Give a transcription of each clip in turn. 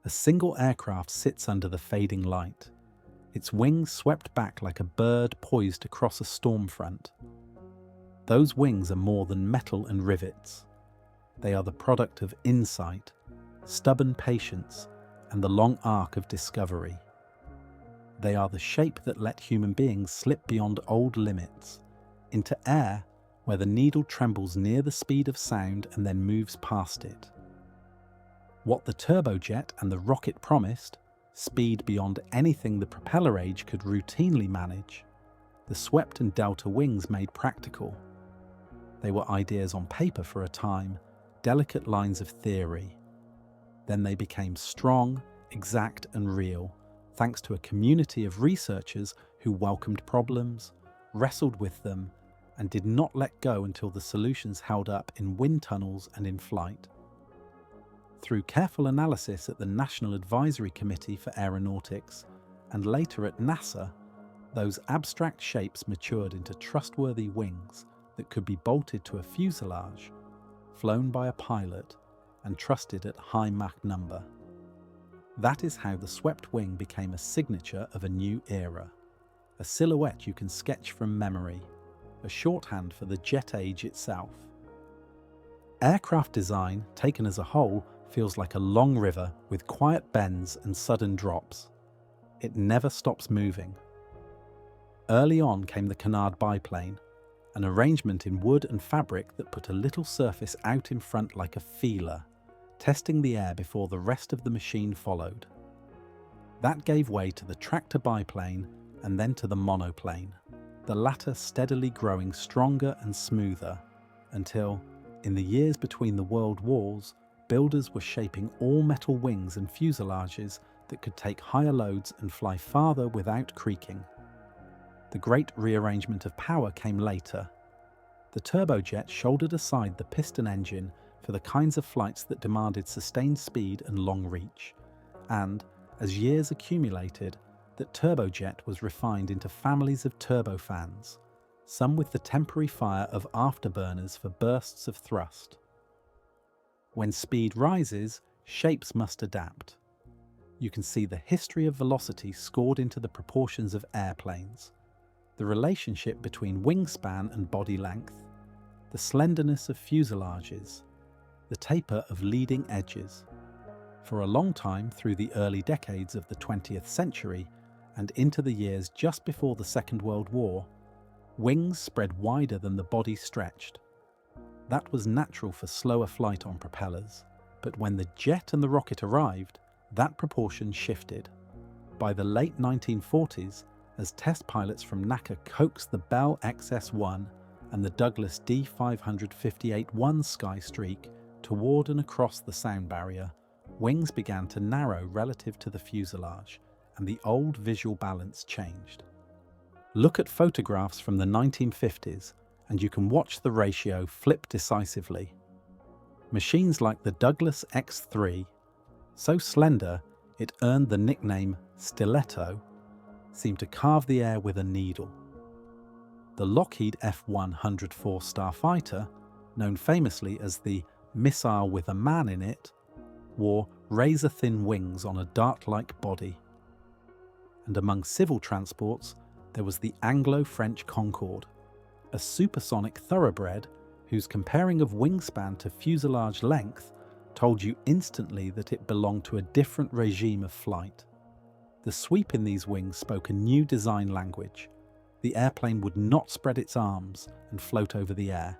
A single aircraft sits under the fading light, its wings swept back like a bird poised across a storm front. Those wings are more than metal and rivets. They are the product of insight, stubborn patience, and the long arc of discovery. They are the shape that let human beings slip beyond old limits, into air where the needle trembles near the speed of sound and then moves past it. What the turbojet and the rocket promised, speed beyond anything the propeller age could routinely manage, the swept and delta wings made practical. They were ideas on paper for a time, delicate lines of theory. Then they became strong, exact and real, thanks to a community of researchers who welcomed problems, wrestled with them, and did not let go until the solutions held up in wind tunnels and in flight. Through careful analysis at the National Advisory Committee for Aeronautics, and later at NASA, those abstract shapes matured into trustworthy wings that could be bolted to a fuselage, flown by a pilot, and trusted at high Mach number. That is how the swept wing became a signature of a new era, a silhouette you can sketch from memory, a shorthand for the jet age itself. Aircraft design, taken as a whole, feels like a long river with quiet bends and sudden drops. It never stops moving. Early on came the canard biplane, an arrangement in wood and fabric that put a little surface out in front like a feeler, testing the air before the rest of the machine followed. That gave way to the tractor biplane and then to the monoplane, the latter steadily growing stronger and smoother, until, in the years between the world wars, builders were shaping all-metal wings and fuselages that could take higher loads and fly farther without creaking. The great rearrangement of power came later. The turbojet shouldered aside the piston engine for the kinds of flights that demanded sustained speed and long reach, and, as years accumulated, that turbojet was refined into families of turbofans, some with the temporary fire of afterburners for bursts of thrust. When speed rises, shapes must adapt. You can see the history of velocity scored into the proportions of airplanes, the relationship between wingspan and body length, the slenderness of fuselages, the taper of leading edges. For a long time through the early decades of the 20th century and into the years just before the Second World War, wings spread wider than the body stretched. That was natural for slower flight on propellers, but when the jet and the rocket arrived, that proportion shifted. By the late 1940s, as test pilots from NACA coaxed the Bell XS-1 and the Douglas D-558-1 Skystreak toward and across the sound barrier, wings began to narrow relative to the fuselage, and the old visual balance changed. Look at photographs from the 1950s, and you can watch the ratio flip decisively. Machines like the Douglas X-3, so slender it earned the nickname stiletto, seemed to carve the air with a needle. The Lockheed F-104 Starfighter, known famously as the missile with a man in it, wore razor-thin wings on a dart-like body. And among civil transports, there was the Anglo-French Concorde, a supersonic thoroughbred whose comparing of wingspan to fuselage length told you instantly that it belonged to a different regime of flight. The sweep in these wings spoke a new design language. The airplane would not spread its arms and float over the air.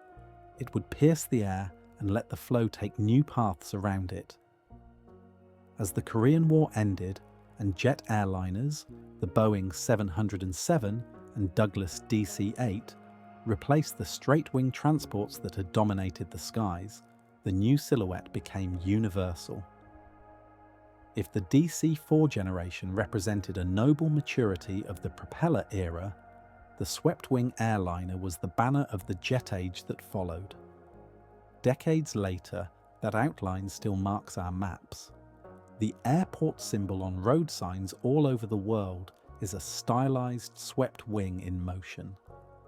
It would pierce the air and let the flow take new paths around it. As the Korean War ended and jet airliners, the Boeing 707 and Douglas DC-8, replaced the straight-wing transports that had dominated the skies, the new silhouette became universal. If the DC-4 generation represented a noble maturity of the propeller era, the swept-wing airliner was the banner of the jet age that followed. Decades later, that outline still marks our maps. The airport symbol on road signs all over the world is a stylized swept wing in motion,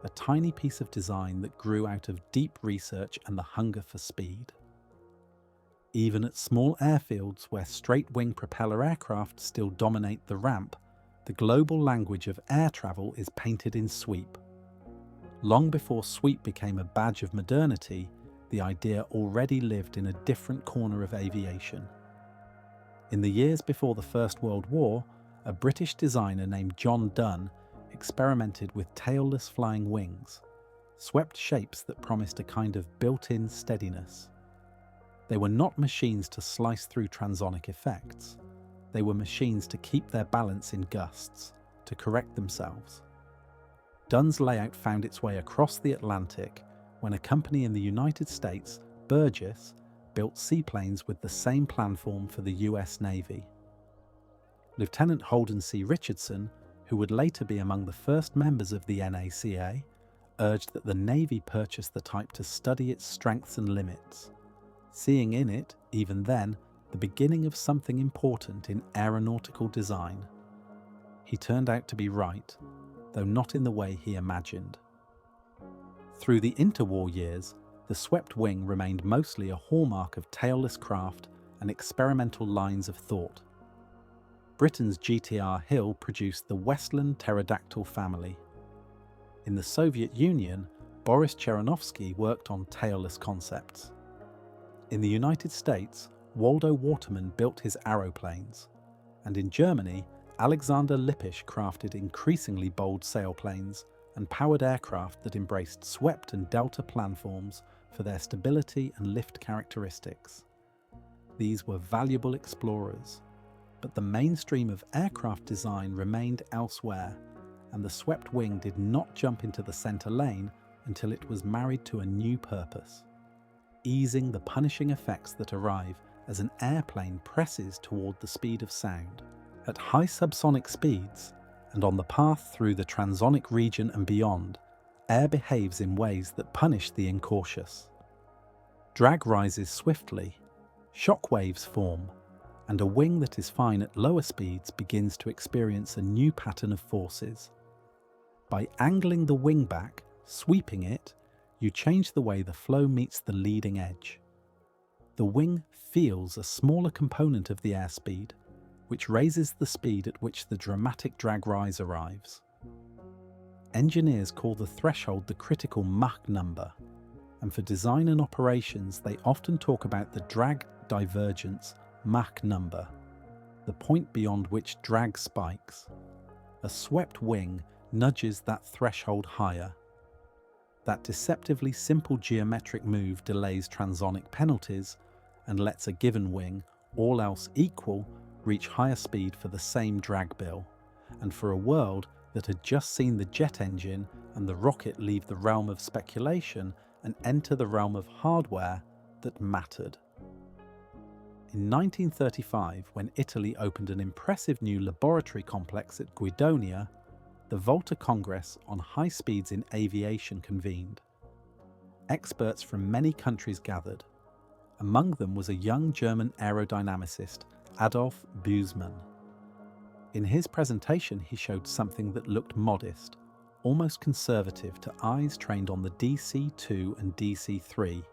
a tiny piece of design that grew out of deep research and the hunger for speed. Even at small airfields where straight-wing propeller aircraft still dominate the ramp, the global language of air travel is painted in sweep. Long before sweep became a badge of modernity, the idea already lived in a different corner of aviation. In the years before the First World War, a British designer named John Dunn experimented with tailless flying wings, swept shapes that promised a kind of built-in steadiness. They were not machines to slice through transonic effects. They were machines to keep their balance in gusts, to correct themselves. Dunn's layout found its way across the Atlantic when a company in the United States, Burgess, built seaplanes with the same planform for the US Navy. Lieutenant Holden C. Richardson, who would later be among the first members of the NACA, urged that the Navy purchase the type to study its strengths and limits, seeing in it, even then, the beginning of something important in aeronautical design. He turned out to be right, though not in the way he imagined. Through the interwar years, the swept wing remained mostly a hallmark of tailless craft and experimental lines of thought. Britain's GTR Hill produced the Westland pterodactyl family. In the Soviet Union, Boris Cherenovsky worked on tailless concepts. In the United States, Waldo Waterman built his aeroplanes, and in Germany, Alexander Lippisch crafted increasingly bold sailplanes and powered aircraft that embraced swept and delta planforms for their stability and lift characteristics. These were valuable explorers, but the mainstream of aircraft design remained elsewhere, and the swept wing did not jump into the center lane until it was married to a new purpose: easing the punishing effects that arrive as an airplane presses toward the speed of sound. At high subsonic speeds, and on the path through the transonic region and beyond, air behaves in ways that punish the incautious. Drag rises swiftly, shock waves form, and a wing that is fine at lower speeds begins to experience a new pattern of forces. By angling the wing back, sweeping it, you change the way the flow meets the leading edge. The wing feels a smaller component of the airspeed, which raises the speed at which the dramatic drag rise arrives. Engineers call the threshold the critical Mach number, and for design and operations they often talk about the drag divergence Mach number, the point beyond which drag spikes. A swept wing nudges that threshold higher. That deceptively simple geometric move delays transonic penalties and lets a given wing, all else equal, reach higher speed for the same drag bill, and for a world that had just seen the jet engine and the rocket leave the realm of speculation and enter the realm of hardware that mattered. In 1935, when Italy opened an impressive new laboratory complex at Guidonia, the Volta Congress on High Speeds in Aviation convened. Experts from many countries gathered. Among them was a young German aerodynamicist, Adolf Busemann. In his presentation, he showed something that looked modest, almost conservative to eyes trained on the DC-2 and DC-3,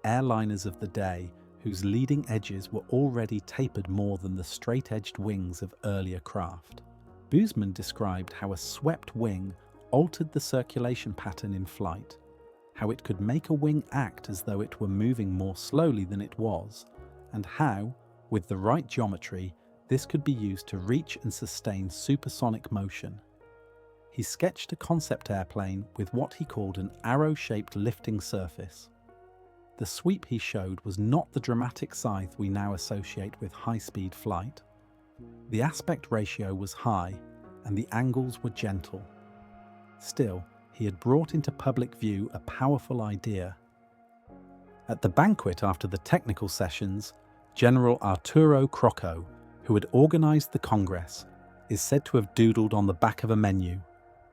airliners of the day whose leading edges were already tapered more than the straight-edged wings of earlier craft. Busemann described how a swept wing altered the circulation pattern in flight, how it could make a wing act as though it were moving more slowly than it was, and how, with the right geometry, this could be used to reach and sustain supersonic motion. He sketched a concept airplane with what he called an arrow-shaped lifting surface. The sweep he showed was not the dramatic scythe we now associate with high-speed flight. The aspect ratio was high, and the angles were gentle. Still, he had brought into public view a powerful idea. At the banquet after the technical sessions, General Arturo Crocco, who had organized the Congress, is said to have doodled on the back of a menu: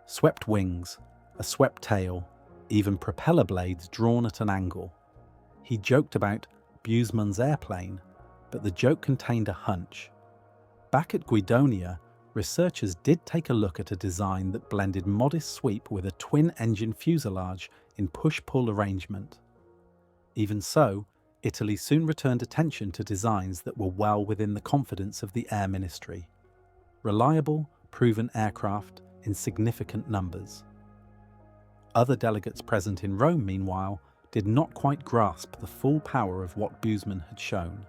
swept wings, a swept tail, even propeller blades drawn at an angle. He joked about Busemann's airplane, but the joke contained a hunch. Back at Guidonia, researchers did take a look at a design that blended modest sweep with a twin-engine fuselage in push-pull arrangement. Even so, Italy soon returned attention to designs that were well within the confidence of the Air Ministry. Reliable, proven aircraft in significant numbers. Other delegates present in Rome, meanwhile, did not quite grasp the full power of what Boozman had shown.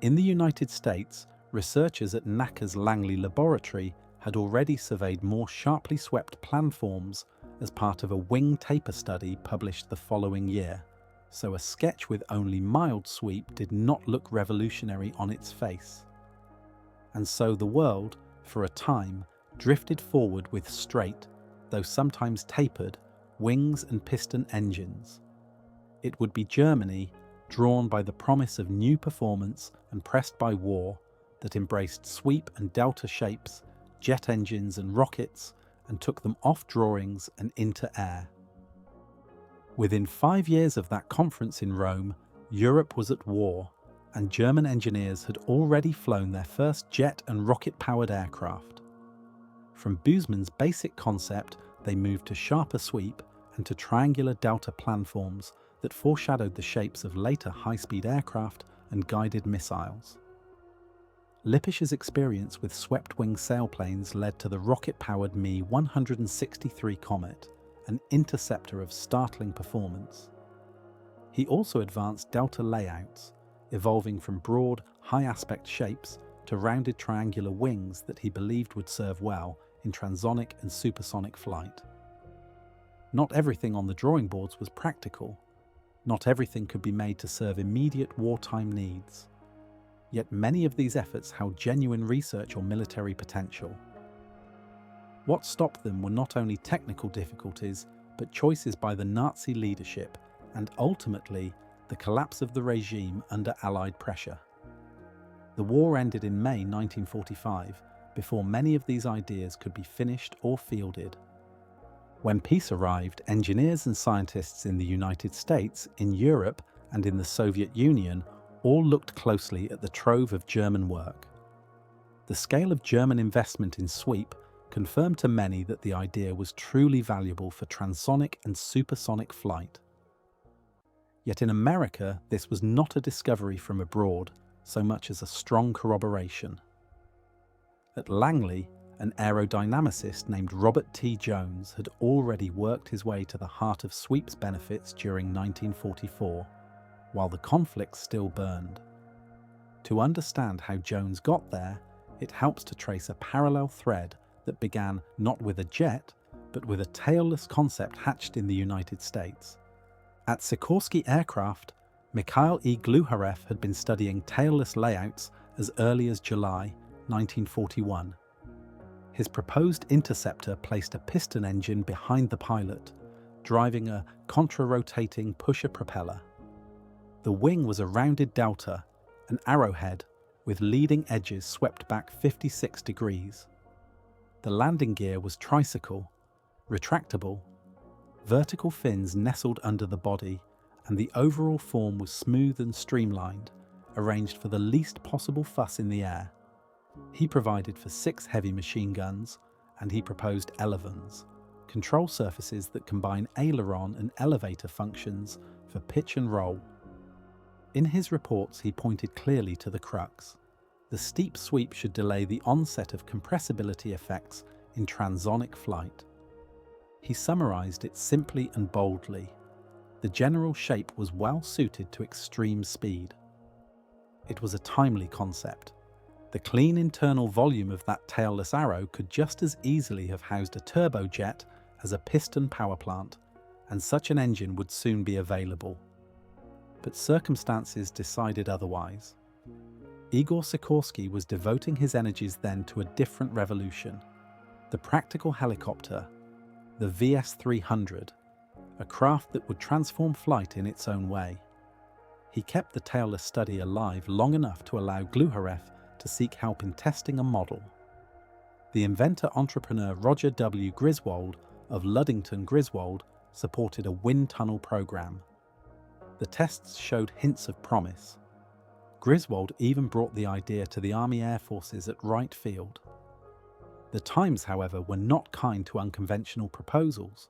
In the United States, researchers at NACA's Langley laboratory had already surveyed more sharply swept planforms as part of a wing taper study published the following year, so a sketch with only mild sweep did not look revolutionary on its face. And so the world, for a time, drifted forward with straight, though sometimes tapered, wings and piston engines. It would be Germany, drawn by the promise of new performance and pressed by war, that embraced sweep and delta shapes, jet engines and rockets, and took them off drawings and into air. Within 5 years of that conference in Rome, Europe was at war, and German engineers had already flown their first jet and rocket-powered aircraft. From Boozman's basic concept, they moved to sharper sweep and to triangular delta planforms that foreshadowed the shapes of later high-speed aircraft and guided missiles. Lippish's experience with swept-wing sailplanes led to the rocket-powered Me 163 Comet, an interceptor of startling performance. He also advanced delta layouts, evolving from broad, high-aspect shapes to rounded triangular wings that he believed would serve well in transonic and supersonic flight. Not everything on the drawing boards was practical. Not everything could be made to serve immediate wartime needs. Yet many of these efforts held genuine research or military potential. What stopped them were not only technical difficulties, but choices by the Nazi leadership and ultimately the collapse of the regime under Allied pressure. The war ended in May 1945 before many of these ideas could be finished or fielded. When peace arrived, engineers and scientists in the United States, in Europe, and in the Soviet Union all looked closely at the trove of German work. The scale of German investment in sweep confirmed to many that the idea was truly valuable for transonic and supersonic flight. Yet in America, this was not a discovery from abroad, so much as a strong corroboration. At Langley, an aerodynamicist named Robert T. Jones had already worked his way to the heart of sweep's benefits during 1944, while the conflict still burned. To understand how Jones got there, it helps to trace a parallel thread that began not with a jet, but with a tailless concept hatched in the United States. At Sikorsky Aircraft, Mikhail E. Gluharev had been studying tailless layouts as early as July 1941. His proposed interceptor placed a piston engine behind the pilot, driving a contra-rotating pusher propeller. The wing was a rounded delta, an arrowhead, with leading edges swept back 56 degrees. The landing gear was tricycle, retractable, vertical fins nestled under the body, and the overall form was smooth and streamlined, arranged for the least possible fuss in the air. He provided for 6 heavy machine guns, and he proposed elevons, control surfaces that combine aileron and elevator functions for pitch and roll. In his reports, he pointed clearly to the crux. The steep sweep should delay the onset of compressibility effects in transonic flight. He summarized it simply and boldly. The general shape was well suited to extreme speed. It was a timely concept. The clean internal volume of that tailless arrow could just as easily have housed a turbojet as a piston power plant, and such an engine would soon be available. But circumstances decided otherwise. Igor Sikorsky was devoting his energies then to a different revolution. The practical helicopter, the VS-300, a craft that would transform flight in its own way. He kept the tailless study alive long enough to allow Gluharev to seek help in testing a model. The inventor-entrepreneur Roger W. Griswold of Ludington Griswold supported a wind tunnel program. The tests showed hints of promise. Griswold even brought the idea to the Army Air Forces at Wright Field. The times, however, were not kind to unconventional proposals.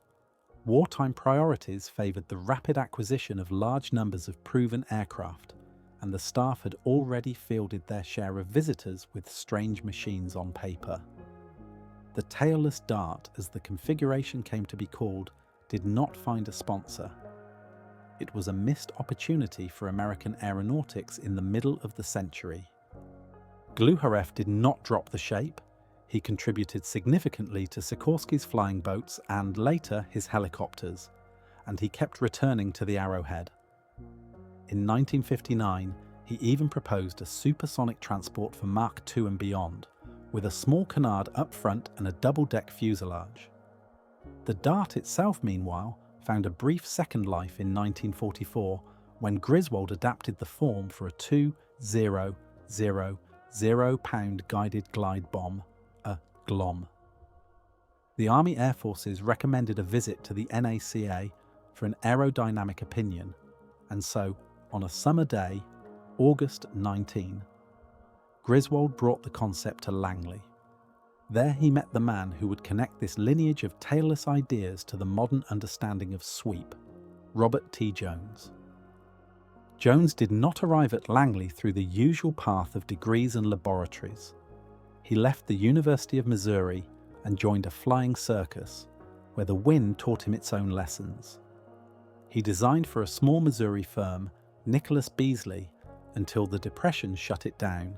Wartime priorities favoured the rapid acquisition of large numbers of proven aircraft, and the staff had already fielded their share of visitors with strange machines on paper. The tailless dart, as the configuration came to be called, did not find a sponsor. It was a missed opportunity for American aeronautics in the middle of the century. Gluharev did not drop the shape. He contributed significantly to Sikorsky's flying boats and, later, his helicopters, and he kept returning to the Arrowhead. In 1959, he even proposed a supersonic transport for Mach II and beyond, with a small canard up front and a double-deck fuselage. The Dart itself, meanwhile, found a brief second life in 1944 when Griswold adapted the form for a 2,000-pound guided glide bomb, a GLOM. The Army Air Forces recommended a visit to the NACA for an aerodynamic opinion, and so, on a summer day, August 19, Griswold brought the concept to Langley. There he met the man who would connect this lineage of tailless ideas to the modern understanding of sweep, Robert T. Jones. Jones did not arrive at Langley through the usual path of degrees and laboratories. He left the University of Missouri and joined a flying circus, where the wind taught him its own lessons. He designed for a small Missouri firm, Nicholas Beasley, until the Depression shut it down.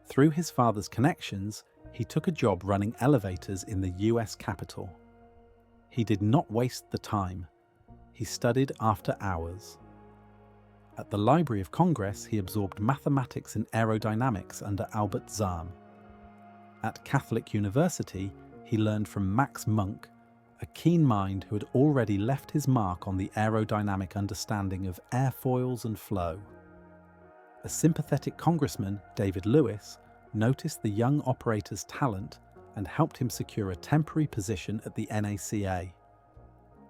Through his father's connections, he took a job running elevators in the US Capitol. He did not waste the time. He studied after hours. At the Library of Congress, he absorbed mathematics and aerodynamics under Albert Zahm. At Catholic University, he learned from Max Munkh, a keen mind who had already left his mark on the aerodynamic understanding of airfoils and flow. A sympathetic congressman, David Lewis, noticed the young operator's talent and helped him secure a temporary position at the NACA.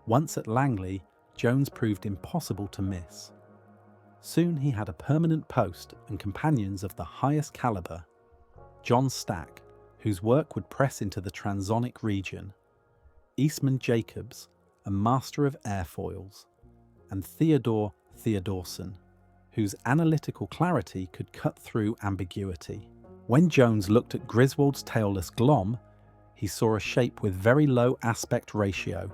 Once at Langley, Jones proved impossible to miss. Soon he had a permanent post and companions of the highest caliber: John Stack, whose work would press into the transonic region; Eastman Jacobs, a master of airfoils; and Theodore Theodorson, whose analytical clarity could cut through ambiguity. When Jones looked at Griswold's tailless GLOM, he saw a shape with very low aspect ratio,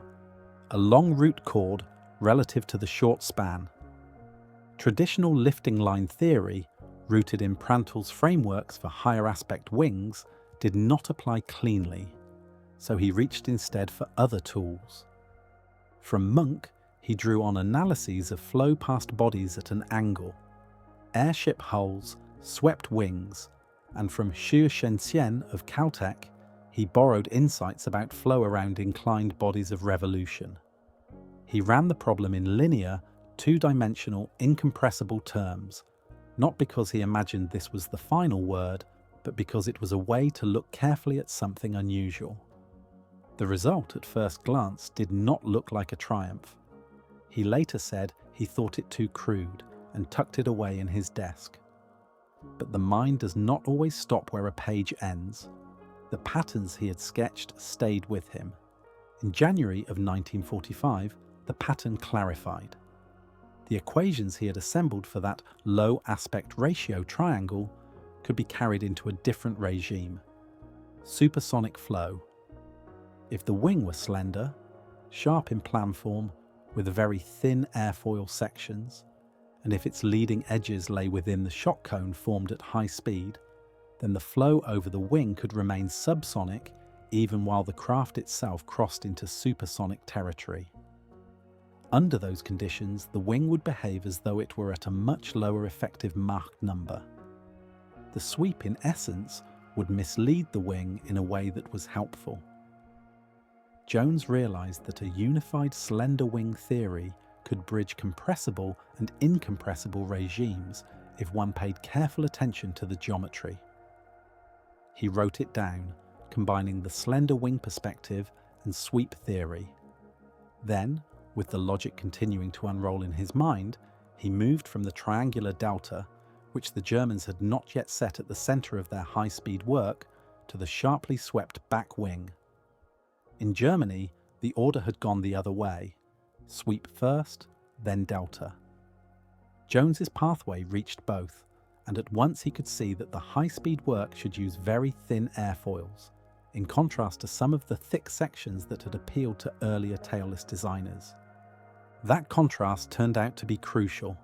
a long root chord relative to the short span. Traditional lifting line theory, rooted in Prandtl's frameworks for higher aspect wings, did not apply cleanly, so he reached instead for other tools. From Munkh, he drew on analyses of flow past bodies at an angle, airship hulls, swept wings, and from Xu Shenxian of Caltech, he borrowed insights about flow around inclined bodies of revolution. He ran the problem in linear, two-dimensional, incompressible terms, not because he imagined this was the final word, but because it was a way to look carefully at something unusual. The result, at first glance, did not look like a triumph. He later said he thought it too crude and tucked it away in his desk. But the mind does not always stop where a page ends. The patterns he had sketched stayed with him. In January of 1945, the pattern clarified. The equations he had assembled for that low aspect ratio triangle could be carried into a different regime: supersonic flow. If the wing were slender, sharp in plan form, with very thin airfoil sections, and if its leading edges lay within the shock cone formed at high speed, then the flow over the wing could remain subsonic even while the craft itself crossed into supersonic territory. Under those conditions, the wing would behave as though it were at a much lower effective Mach number. The sweep, in essence, would mislead the wing in a way that was helpful. Jones realized that a unified slender wing theory could bridge compressible and incompressible regimes if one paid careful attention to the geometry. He wrote it down, combining the slender wing perspective and sweep theory. Then, with the logic continuing to unroll in his mind, he moved from the triangular delta, which the Germans had not yet set at the center of their high-speed work, to the sharply swept back wing. In Germany, The order had gone the other way: sweep first, then delta. Jones's pathway reached both, and at once he could see that the high-speed work should use very thin airfoils, in contrast to some of the thick sections that had appealed to earlier tailless designers. That contrast turned out to be crucial.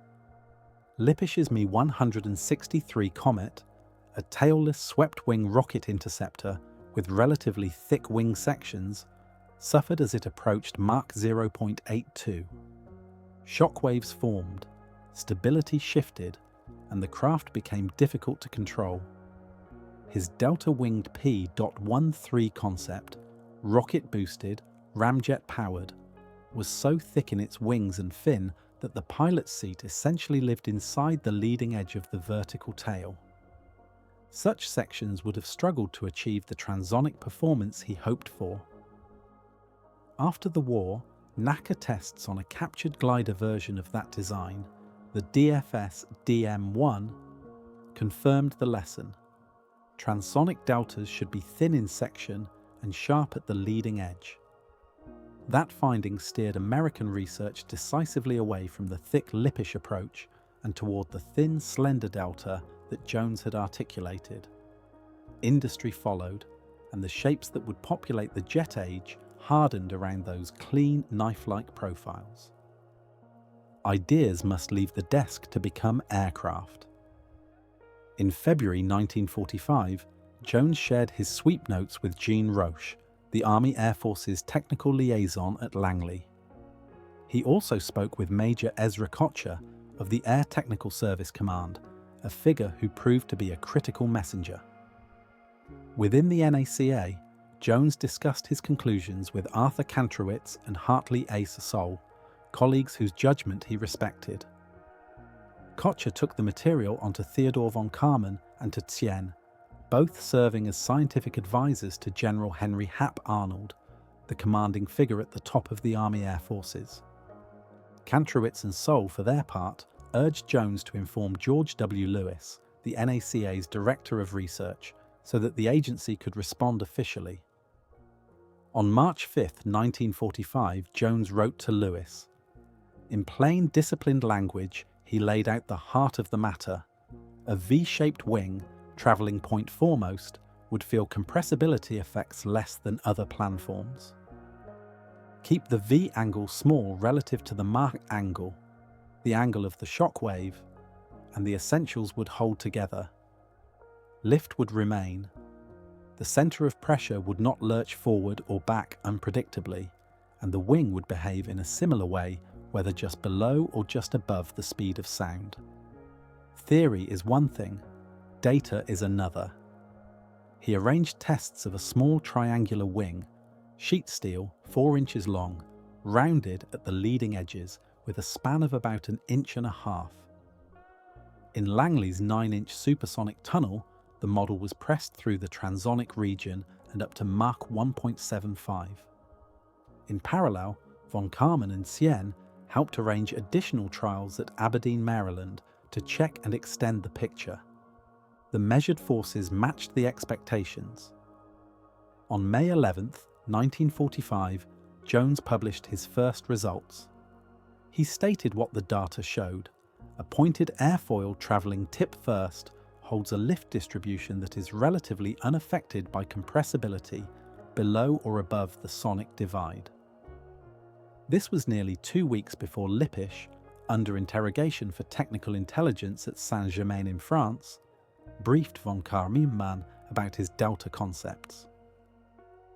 Lippish's Me-163 Comet, a tailless swept-wing rocket interceptor with relatively thick wing sections, suffered as it approached Mach 0.82. Shockwaves formed, stability shifted, and the craft became difficult to control. His delta-winged P.13 concept, rocket-boosted, ramjet-powered, was so thick in its wings and fin that the pilot's seat essentially lived inside the leading edge of the vertical tail. Such sections would have struggled to achieve the transonic performance he hoped for. After the war, NACA tests on a captured glider version of that design, the DFS-DM-1, confirmed the lesson. Transonic deltas should be thin in section and sharp at the leading edge. That finding steered American research decisively away from the thick Lippish approach and toward the thin, slender delta that Jones had articulated. Industry followed, and the shapes that would populate the jet age hardened around those clean, knife-like profiles. Ideas must leave the desk to become aircraft. In February 1945, Jones shared his sweep notes with Jean Roche, the Army Air Force's technical liaison at Langley. He also spoke with Major Ezra Kocher of the Air Technical Service Command, a figure who proved to be a critical messenger. Within the NACA, Jones discussed his conclusions with Arthur Kantrowitz and Hartley A. Sassol, colleagues whose judgment he respected. Kocher took the material onto Theodore von Karman and to Tien, both serving as scientific advisors to General Henry Hap Arnold, the commanding figure at the top of the Army Air Forces. Kantrowitz and Soll, for their part, urged Jones to inform George W. Lewis, the NACA's Director of Research, so that the agency could respond officially. On March 5, 1945, Jones wrote to Lewis. In plain, disciplined language, he laid out the heart of the matter. A V-shaped wing, travelling point foremost, would feel compressibility effects less than other planforms. Keep the V angle small relative to the Mach angle, the angle of the shock wave, and the essentials would hold together. Lift would remain. The centre of pressure would not lurch forward or back unpredictably, and the wing would behave in a similar way whether just below or just above the speed of sound. Theory is one thing, data is another. He arranged tests of a small triangular wing, sheet steel 4 inches long, rounded at the leading edges with a span of about 1.5 inches. In Langley's 9-inch supersonic tunnel, the model was pressed through the transonic region and up to Mach 1.75. In parallel, von Karman and Tien helped arrange additional trials at Aberdeen, Maryland, to check and extend the picture. The measured forces matched the expectations. On May 11, 1945, Jones published his first results. He stated what the data showed. A pointed airfoil travelling tip first holds a lift distribution that is relatively unaffected by compressibility below or above the sonic divide. This was nearly 2 weeks before Lippisch, under interrogation for technical intelligence at Saint-Germain in France, briefed von Karman about his delta concepts.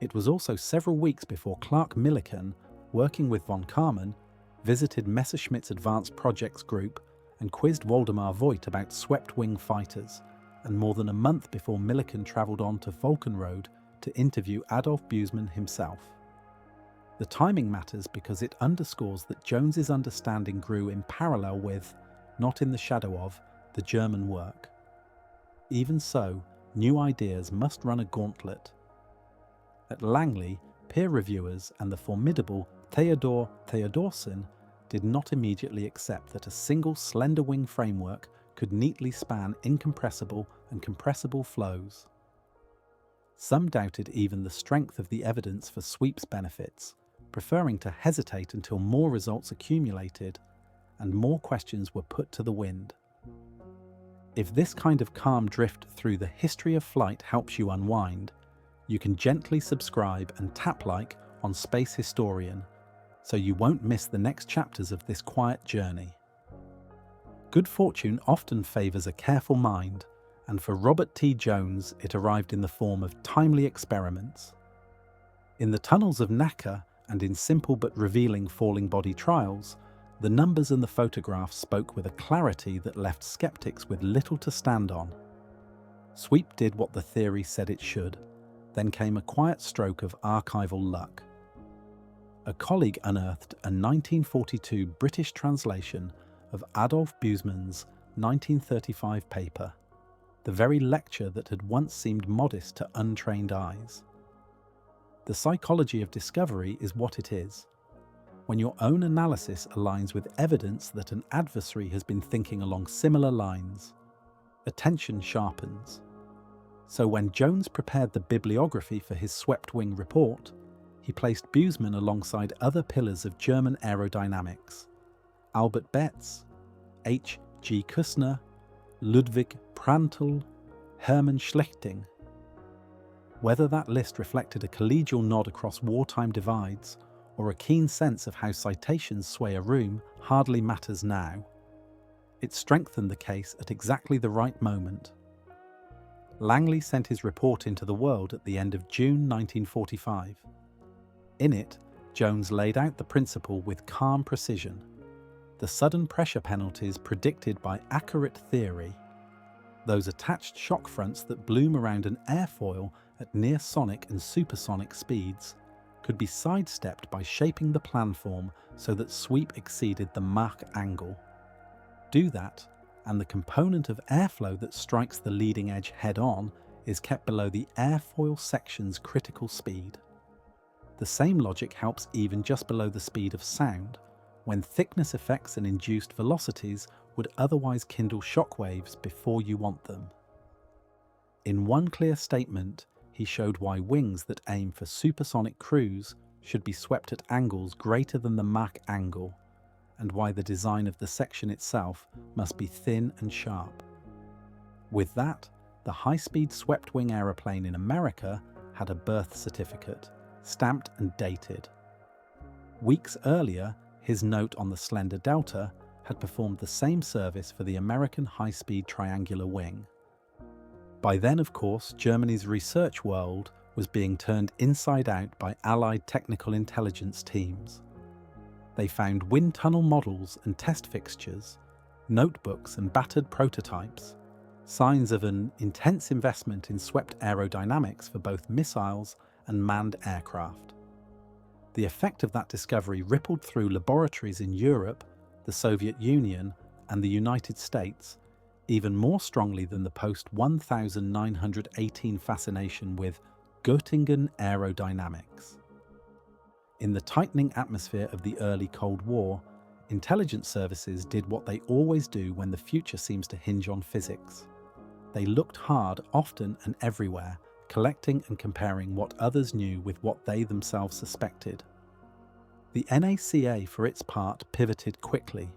It was also several weeks before Clark Millikan, working with von Karman, visited Messerschmitt's Advanced Projects Group and quizzed Waldemar Voigt about swept-wing fighters, and more than a month before Millikan travelled on to Falkenrode to interview Adolf Busemann himself. The timing matters because it underscores that Jones's understanding grew in parallel with, not in the shadow of, the German work. Even so, new ideas must run a gauntlet. At Langley, peer reviewers and the formidable Theodor Theodorson did not immediately accept that a single slender wing framework could neatly span incompressible and compressible flows. Some doubted even the strength of the evidence for sweep's benefits, preferring to hesitate until more results accumulated and more questions were put to the wind. If this kind of calm drift through the history of flight helps you unwind, you can gently subscribe and tap like on Space Historian so you won't miss the next chapters of this quiet journey. Good fortune often favours a careful mind, and for Robert T. Jones it arrived in the form of timely experiments. In the tunnels of NACA and in simple but revealing falling body trials, the numbers and the photographs spoke with a clarity that left skeptics with little to stand on. Sweep did what the theory said it should. Then came a quiet stroke of archival luck. A colleague unearthed a 1942 British translation of Adolf Buseman's 1935 paper, the very lecture that had once seemed modest to untrained eyes. The psychology of discovery is what it is. When your own analysis aligns with evidence that an adversary has been thinking along similar lines, attention sharpens. So when Jones prepared the bibliography for his swept-wing report, he placed Buseman alongside other pillars of German aerodynamics: Albert Betz, H. G. Kussner, Ludwig Prandtl, Hermann Schlichting. Whether that list reflected a collegial nod across wartime divides or a keen sense of how citations sway a room hardly matters now. It strengthened the case at exactly the right moment. Langley sent his report into the world at the end of June 1945. In it, Jones laid out the principle with calm precision. The sudden pressure penalties predicted by accurate theory, those attached shock fronts that bloom around an airfoil at near sonic and supersonic speeds, could be sidestepped by shaping the planform so that sweep exceeded the Mach angle. Do that, and the component of airflow that strikes the leading edge head-on is kept below the airfoil section's critical speed. The same logic helps even just below the speed of sound, when thickness effects and induced velocities would otherwise kindle shockwaves before you want them. In one clear statement, he showed why wings that aim for supersonic cruise should be swept at angles greater than the Mach angle, and why the design of the section itself must be thin and sharp. With that, the high-speed swept-wing aeroplane in America had a birth certificate, stamped and dated. Weeks earlier, his note on the slender Delta had performed the same service for the American high-speed triangular wing. By then, of course, Germany's research world was being turned inside out by Allied technical intelligence teams. They found wind tunnel models and test fixtures, notebooks and battered prototypes, signs of an intense investment in swept aerodynamics for both missiles and manned aircraft. The effect of that discovery rippled through laboratories in Europe, the Soviet Union, and the United States, even more strongly than the post-1918 fascination with Göttingen aerodynamics. In the tightening atmosphere of the early Cold War, intelligence services did what they always do when the future seems to hinge on physics. They looked hard often and everywhere, collecting and comparing what others knew with what they themselves suspected. The NACA, for its part, pivoted quickly.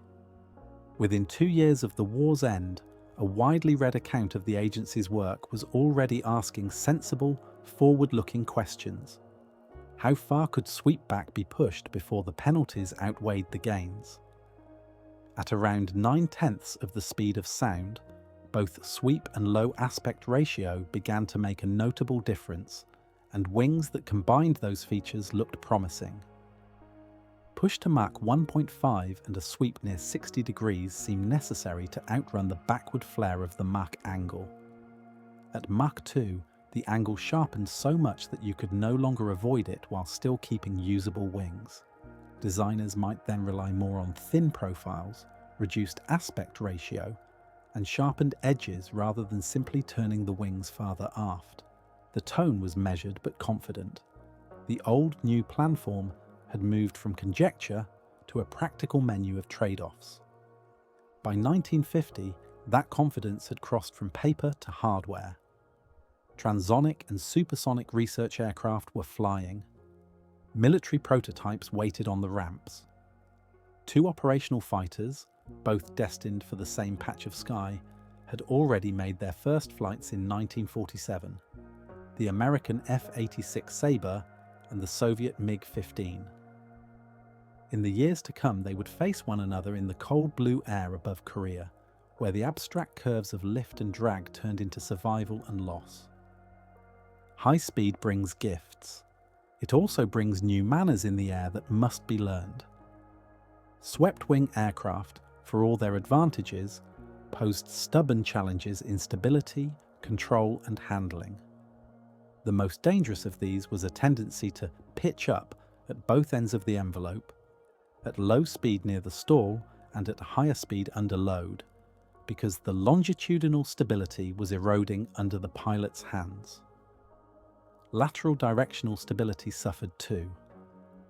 Within 2 years of the war's end, a widely read account of the agency's work was already asking sensible, forward-looking questions. How far could sweepback be pushed before the penalties outweighed the gains? At around 9/10 of the speed of sound, both sweep and low aspect ratio began to make a notable difference, and wings that combined those features looked promising. Push to Mach 1.5 and a sweep near 60 degrees seemed necessary to outrun the backward flare of the Mach angle. At Mach 2, the angle sharpened so much that you could no longer avoid it while still keeping usable wings. Designers might then rely more on thin profiles, reduced aspect ratio, and sharpened edges rather than simply turning the wings farther aft. The tone was measured but confident. The old-new planform had moved from conjecture to a practical menu of trade-offs. By 1950, that confidence had crossed from paper to hardware. Transonic and supersonic research aircraft were flying. Military prototypes waited on the ramps. Two operational fighters, both destined for the same patch of sky, had already made their first flights in 1947, the American F-86 Sabre and the Soviet MiG-15. In the years to come, they would face one another in the cold blue air above Korea, where the abstract curves of lift and drag turned into survival and loss. High speed brings gifts. It also brings new manners in the air that must be learned. Swept-wing aircraft, for all their advantages, posed stubborn challenges in stability, control and handling. The most dangerous of these was a tendency to pitch up at both ends of the envelope, at low speed near the stall and at higher speed under load, because the longitudinal stability was eroding under the pilot's hands. Lateral directional stability suffered too.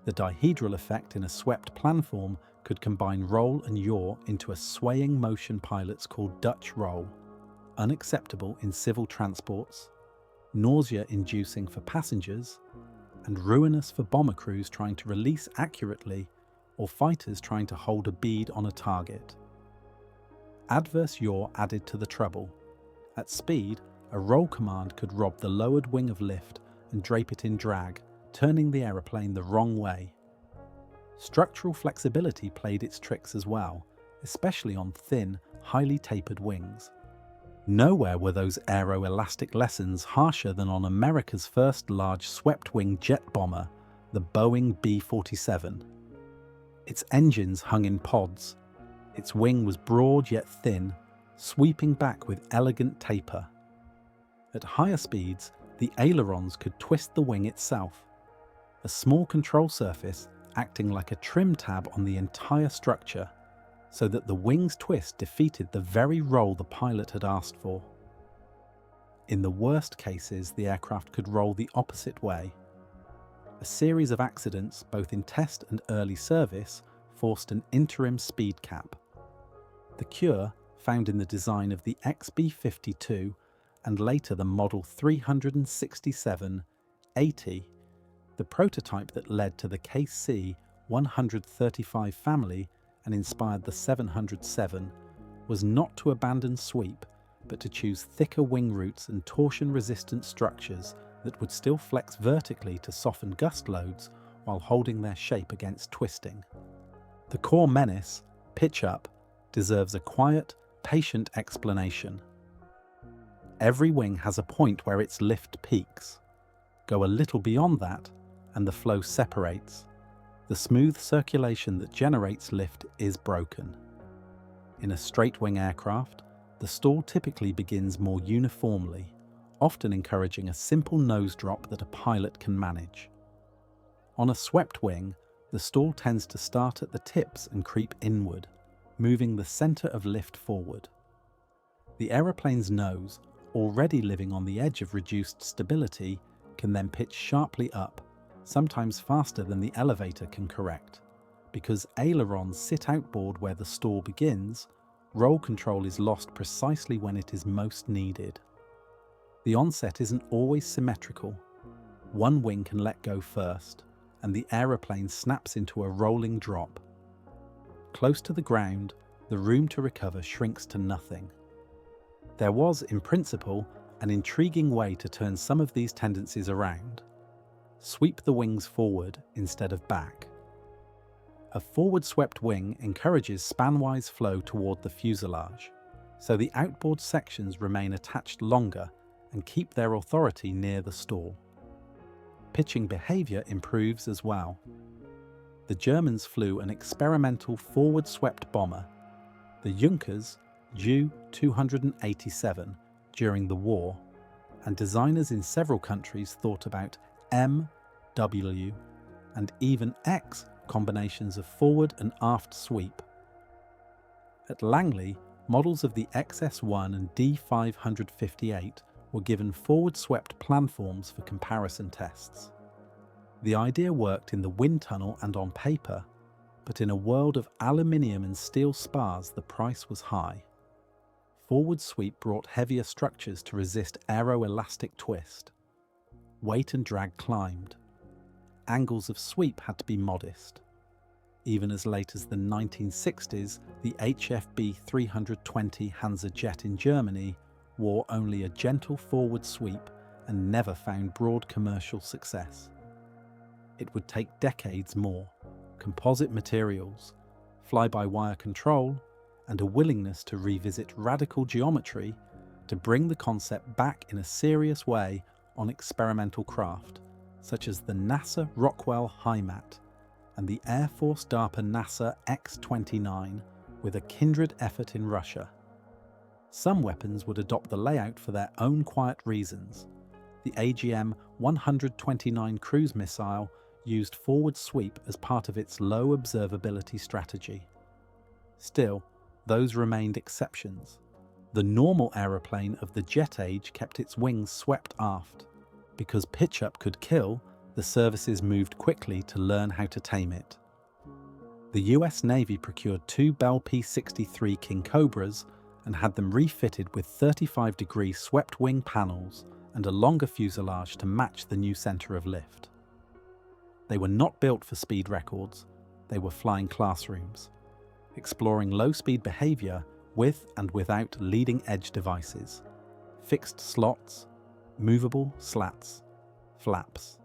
The dihedral effect in a swept planform could combine roll and yaw into a swaying motion pilots called Dutch roll, unacceptable in civil transports, nausea-inducing for passengers, and ruinous for bomber crews trying to release accurately or fighters trying to hold a bead on a target. Adverse yaw added to the trouble. At speed, a roll command could rob the lowered wing of lift and drape it in drag, turning the aeroplane the wrong way. Structural flexibility played its tricks as well, especially on thin, highly tapered wings. Nowhere were those aeroelastic lessons harsher than on America's first large swept-wing jet bomber, the Boeing B-47. Its engines hung in pods. Its wing was broad yet thin, sweeping back with elegant taper. At higher speeds, the ailerons could twist the wing itself, a small control surface acting like a trim tab on the entire structure, so that the wing's twist defeated the very roll the pilot had asked for. In the worst cases, the aircraft could roll the opposite way. A series of accidents, both in test and early service, forced an interim speed cap. The cure, found in the design of the XB-52 and later the Model 367-80, the prototype that led to the KC-135 family and inspired the 707, was not to abandon sweep, but to choose thicker wing roots and torsion-resistant structures that would still flex vertically to soften gust loads while holding their shape against twisting. The core menace, pitch up, deserves a quiet, patient explanation. Every wing has a point where its lift peaks. Go a little beyond that, and the flow separates. The smooth circulation that generates lift is broken. In a straight-wing aircraft, the stall typically begins more uniformly, often encouraging a simple nose drop that a pilot can manage. On a swept wing, the stall tends to start at the tips and creep inward, moving the center of lift forward. The aeroplane's nose, already living on the edge of reduced stability, can then pitch sharply up, sometimes faster than the elevator can correct. Because ailerons sit outboard where the stall begins, roll control is lost precisely when it is most needed. The onset isn't always symmetrical. One wing can let go first, and the aeroplane snaps into a rolling drop. Close to the ground, the room to recover shrinks to nothing. There was, in principle, an intriguing way to turn some of these tendencies around. Sweep the wings forward instead of back. A forward-swept wing encourages span-wise flow toward the fuselage, so the outboard sections remain attached longer and keep their authority near the stall. Pitching behavior improves as well. The Germans flew an experimental forward-swept bomber, the Junkers Ju-287, during the war, and designers in several countries thought about M, W, and even X combinations of forward and aft sweep. At Langley, models of the XS-1 and D-558 were given forward-swept planforms for comparison tests. The idea worked in the wind tunnel and on paper, but in a world of aluminium and steel spars the price was high. Forward sweep brought heavier structures to resist aeroelastic twist. Weight and drag climbed. angles of sweep had to be modest. Even as late as the 1960s, the HFB 320 Hansa jet in Germany wore only a gentle forward sweep and never found broad commercial success. It would take decades more, composite materials, fly-by-wire control, and a willingness to revisit radical geometry to bring the concept back in a serious way on experimental craft, such as the NASA Rockwell HIMAT and the Air Force DARPA NASA X-29, with a kindred effort in Russia. Some weapons would adopt the layout for their own quiet reasons. The AGM-129 cruise missile used forward sweep as part of its low observability strategy. Still, those remained exceptions. The normal aeroplane of the jet age kept its wings swept aft. Because pitch-up could kill, the services moved quickly to learn how to tame it. The US Navy procured 2 Bell P-63 King Cobras and had them refitted with 35-degree swept wing panels and a longer fuselage to match the new center of lift. They were not built for speed records, they were flying classrooms, exploring low-speed behavior with and without leading-edge devices, fixed slots, movable slats, flaps.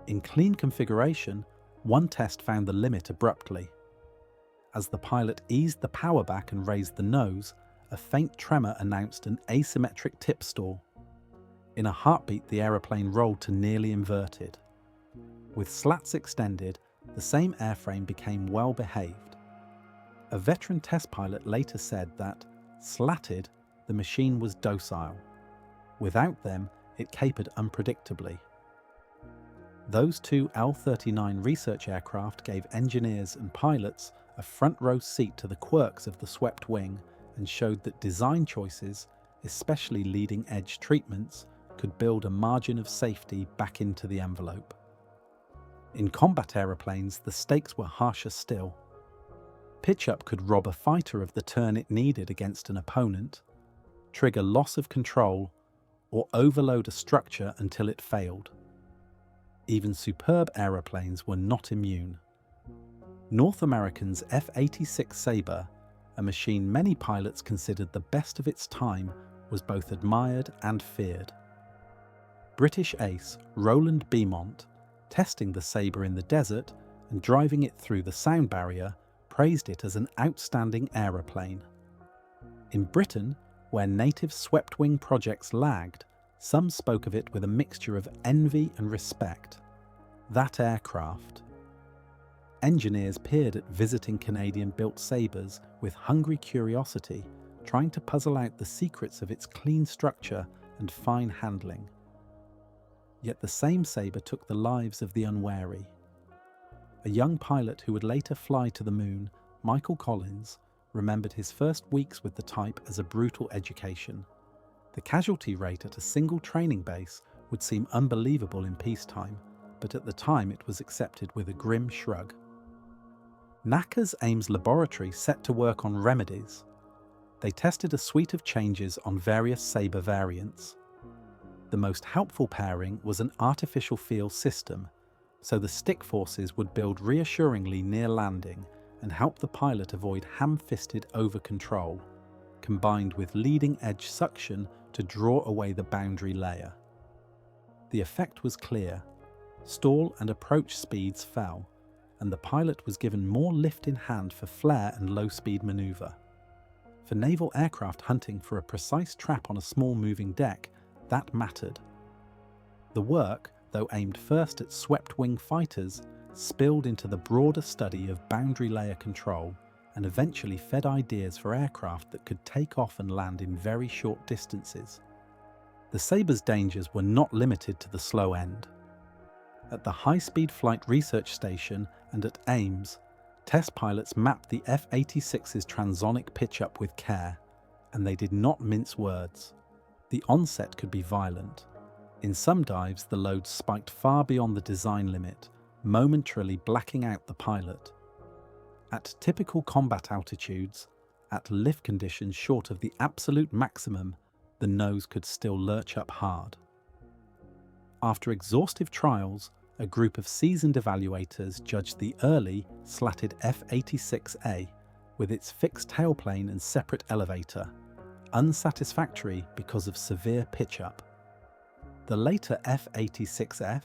In clean configuration, one test found the limit abruptly. As the pilot eased the power back and raised the nose, a faint tremor announced an asymmetric tip stall. In a heartbeat, the aeroplane rolled to nearly inverted. With slats extended, the same airframe became well behaved. A veteran test pilot later said that, slatted, the machine was docile. Without them, it capered unpredictably. Those 2 L-39 research aircraft gave engineers and pilots a front-row seat to the quirks of the swept wing and showed that design choices, especially leading-edge treatments, could build a margin of safety back into the envelope. In combat aeroplanes, the stakes were harsher still. Pitch-up could rob a fighter of the turn it needed against an opponent, trigger loss of control, or overload a structure until it failed. Even superb aeroplanes were not immune. North American's F-86 Sabre, a machine many pilots considered the best of its time, was both admired and feared. British ace Roland Beaumont, testing the Sabre in the desert and driving it through the sound barrier, praised it as an outstanding aeroplane. In Britain, where native swept-wing projects lagged, some spoke of it with a mixture of envy and respect. That aircraft. Engineers peered at visiting Canadian-built Sabres with hungry curiosity, trying to puzzle out the secrets of its clean structure and fine handling. Yet the same Sabre took the lives of the unwary. A young pilot who would later fly to the moon, Michael Collins, remembered his first weeks with the type as a brutal education. The casualty rate at a single training base would seem unbelievable in peacetime, but at the time it was accepted with a grim shrug. NACA's Ames laboratory set to work on remedies. They tested a suite of changes on various Sabre variants. The most helpful pairing was an artificial feel system, so the stick forces would build reassuringly near landing and help the pilot avoid ham-fisted over-control, combined with leading-edge suction to draw away the boundary layer. The effect was clear. Stall and approach speeds fell, and the pilot was given more lift in hand for flare and low-speed maneuver. For naval aircraft hunting for a precise trap on a small moving deck, that mattered. The work, though aimed first at swept-wing fighters, spilled into the broader study of boundary layer control and eventually fed ideas for aircraft that could take off and land in very short distances. The Sabre's dangers were not limited to the slow end. At the High Speed Flight Research Station and at Ames, test pilots mapped the F-86's transonic pitch-up with care, and they did not mince words. The onset could be violent. In some dives, the loads spiked far beyond the design limit, momentarily blacking out the pilot. At typical combat altitudes, at lift conditions short of the absolute maximum, the nose could still lurch up hard. After exhaustive trials, a group of seasoned evaluators judged the early, slatted F-86A with its fixed tailplane and separate elevator, unsatisfactory because of severe pitch-up. The later F-86F,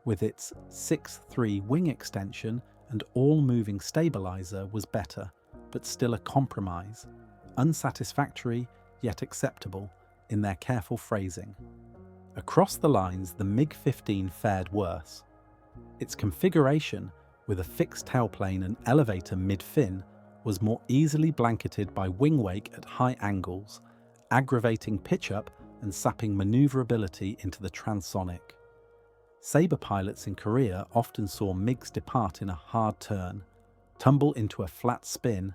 with its 6.3 wing extension and all-moving stabilizer, was better, but still a compromise, unsatisfactory yet acceptable in their careful phrasing. Across the lines, the MiG-15 fared worse. Its configuration, with a fixed tailplane and elevator mid-fin, was more easily blanketed by wing wake at high angles, aggravating pitch-up and sapping maneuverability into the transonic. Sabre pilots in Korea often saw MiGs depart in a hard turn, tumble into a flat spin,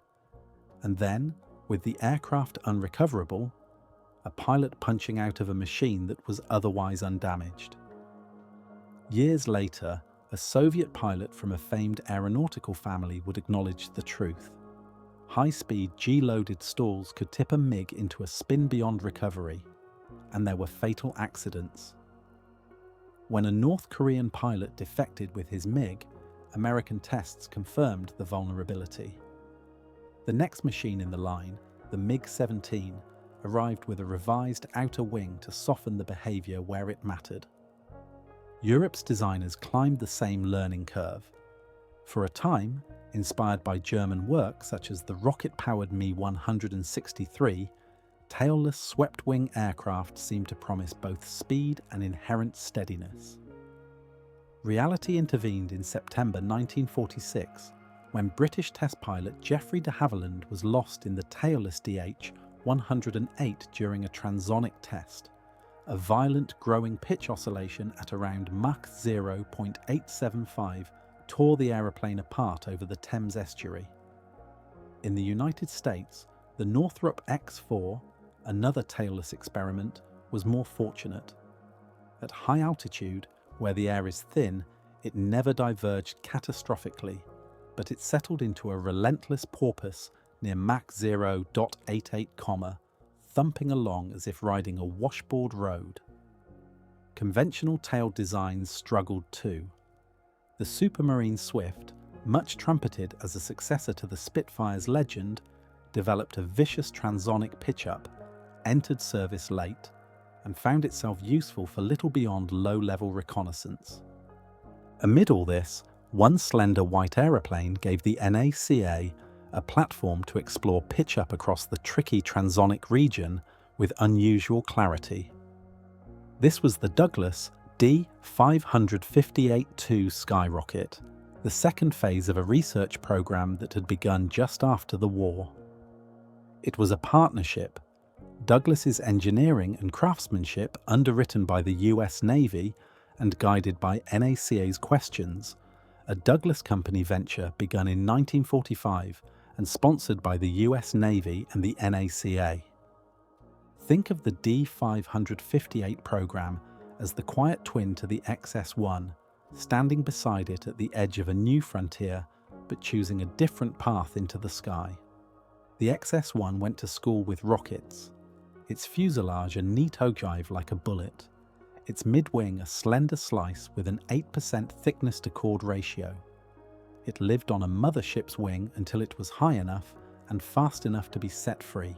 and then, with the aircraft unrecoverable, a pilot punching out of a machine that was otherwise undamaged. Years later, a Soviet pilot from a famed aeronautical family would acknowledge the truth. High-speed G-loaded stalls could tip a MiG into a spin beyond recovery, and there were fatal accidents. When a North Korean pilot defected with his MiG, American tests confirmed the vulnerability. The next machine in the line, the MiG-17, arrived with a revised outer wing to soften the behavior where it mattered. Europe's designers climbed the same learning curve. For a time, inspired by German work such as the rocket-powered Me-163, tailless swept-wing aircraft seemed to promise both speed and inherent steadiness. Reality intervened in September 1946, when British test pilot Geoffrey de Havilland was lost in the tailless DH-108 during a transonic test. A violent growing pitch oscillation at around Mach 0.875 tore the aeroplane apart over the Thames estuary. In the United States, the Northrop X-4, another tailless experiment, was more fortunate. At high altitude, where the air is thin, it never diverged catastrophically, but it settled into a relentless porpoise near Mach 0.88, thumping along as if riding a washboard road. Conventional tail designs struggled too. The Supermarine Swift, much trumpeted as a successor to the Spitfire's legend, developed a vicious transonic pitch-up, entered service late, and found itself useful for little beyond low-level reconnaissance. Amid all this, one slender white aeroplane gave the NACA a platform to explore pitch-up across the tricky transonic region with unusual clarity. This was the Douglas D-558-2 Skyrocket, the second phase of a research program that had begun just after the war. It was a partnership, Douglas's engineering and craftsmanship underwritten by the US Navy and guided by NACA's questions, a Douglas Company venture begun in 1945 and sponsored by the US Navy and the NACA. Think of the D-558 program as the quiet twin to the XS-1, standing beside it at the edge of a new frontier, but choosing a different path into the sky. The XS-1 went to school with rockets, its fuselage a neat ogive like a bullet, its mid-wing a slender slice with an 8% thickness-to-chord ratio. It lived on a mothership's wing until it was high enough and fast enough to be set free.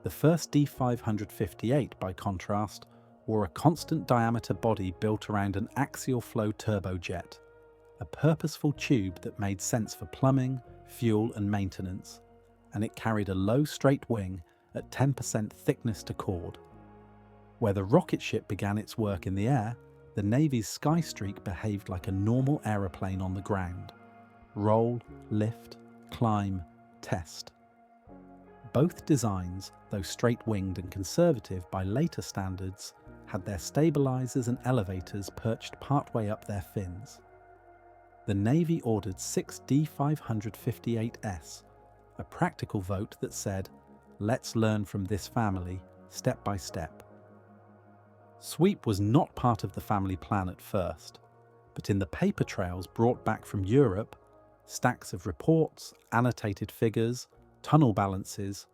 The first D-558, by contrast, wore a constant diameter body built around an axial flow turbojet, a purposeful tube that made sense for plumbing, fuel and maintenance, and it carried a low straight wing at 10% thickness to chord. Where the rocket ship began its work in the air, the Navy's Skystreak behaved like a normal aeroplane on the ground. Roll, lift, climb, test. Both designs, though straight-winged and conservative by later standards, had their stabilizers and elevators perched partway up their fins. The Navy ordered 6 D-558s, a practical vote that said, "Let's learn from this family, step by step." Sweep was not part of the family plan at first, but in the paper trails brought back from Europe, stacks of reports, annotated figures, tunnel balances,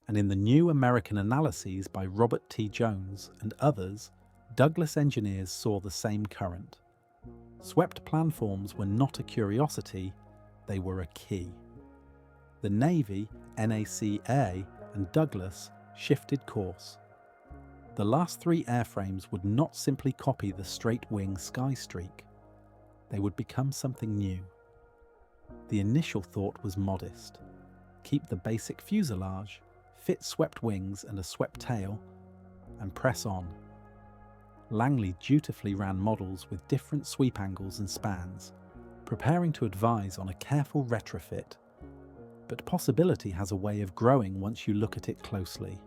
and in the new American analyses by Robert T. Jones and others, Douglas engineers saw the same current. Swept planforms were not a curiosity, they were a key. The Navy, NACA, and Douglas shifted course. The last three airframes would not simply copy the straight-wing sky streak. They would become something new. The initial thought was modest. Keep the basic fuselage, fit swept wings and a swept tail, and press on. Langley dutifully ran models with different sweep angles and spans, preparing to advise on a careful retrofit. But possibility has a way of growing once you look at it closely.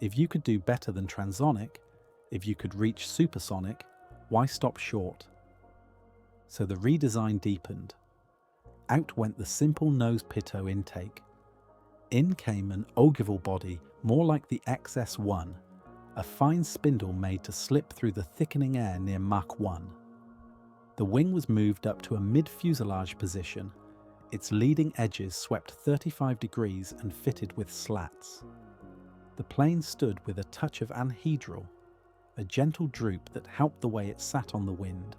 If you could do better than transonic, if you could reach supersonic, why stop short? So the redesign deepened. Out went the simple nose pitot intake. In came an ogival body more like the XS-1, a fine spindle made to slip through the thickening air near Mach 1. The wing was moved up to a mid-fuselage position, its leading edges swept 35 degrees and fitted with slats. The plane stood with a touch of anhedral, a gentle droop that helped the way it sat on the wind.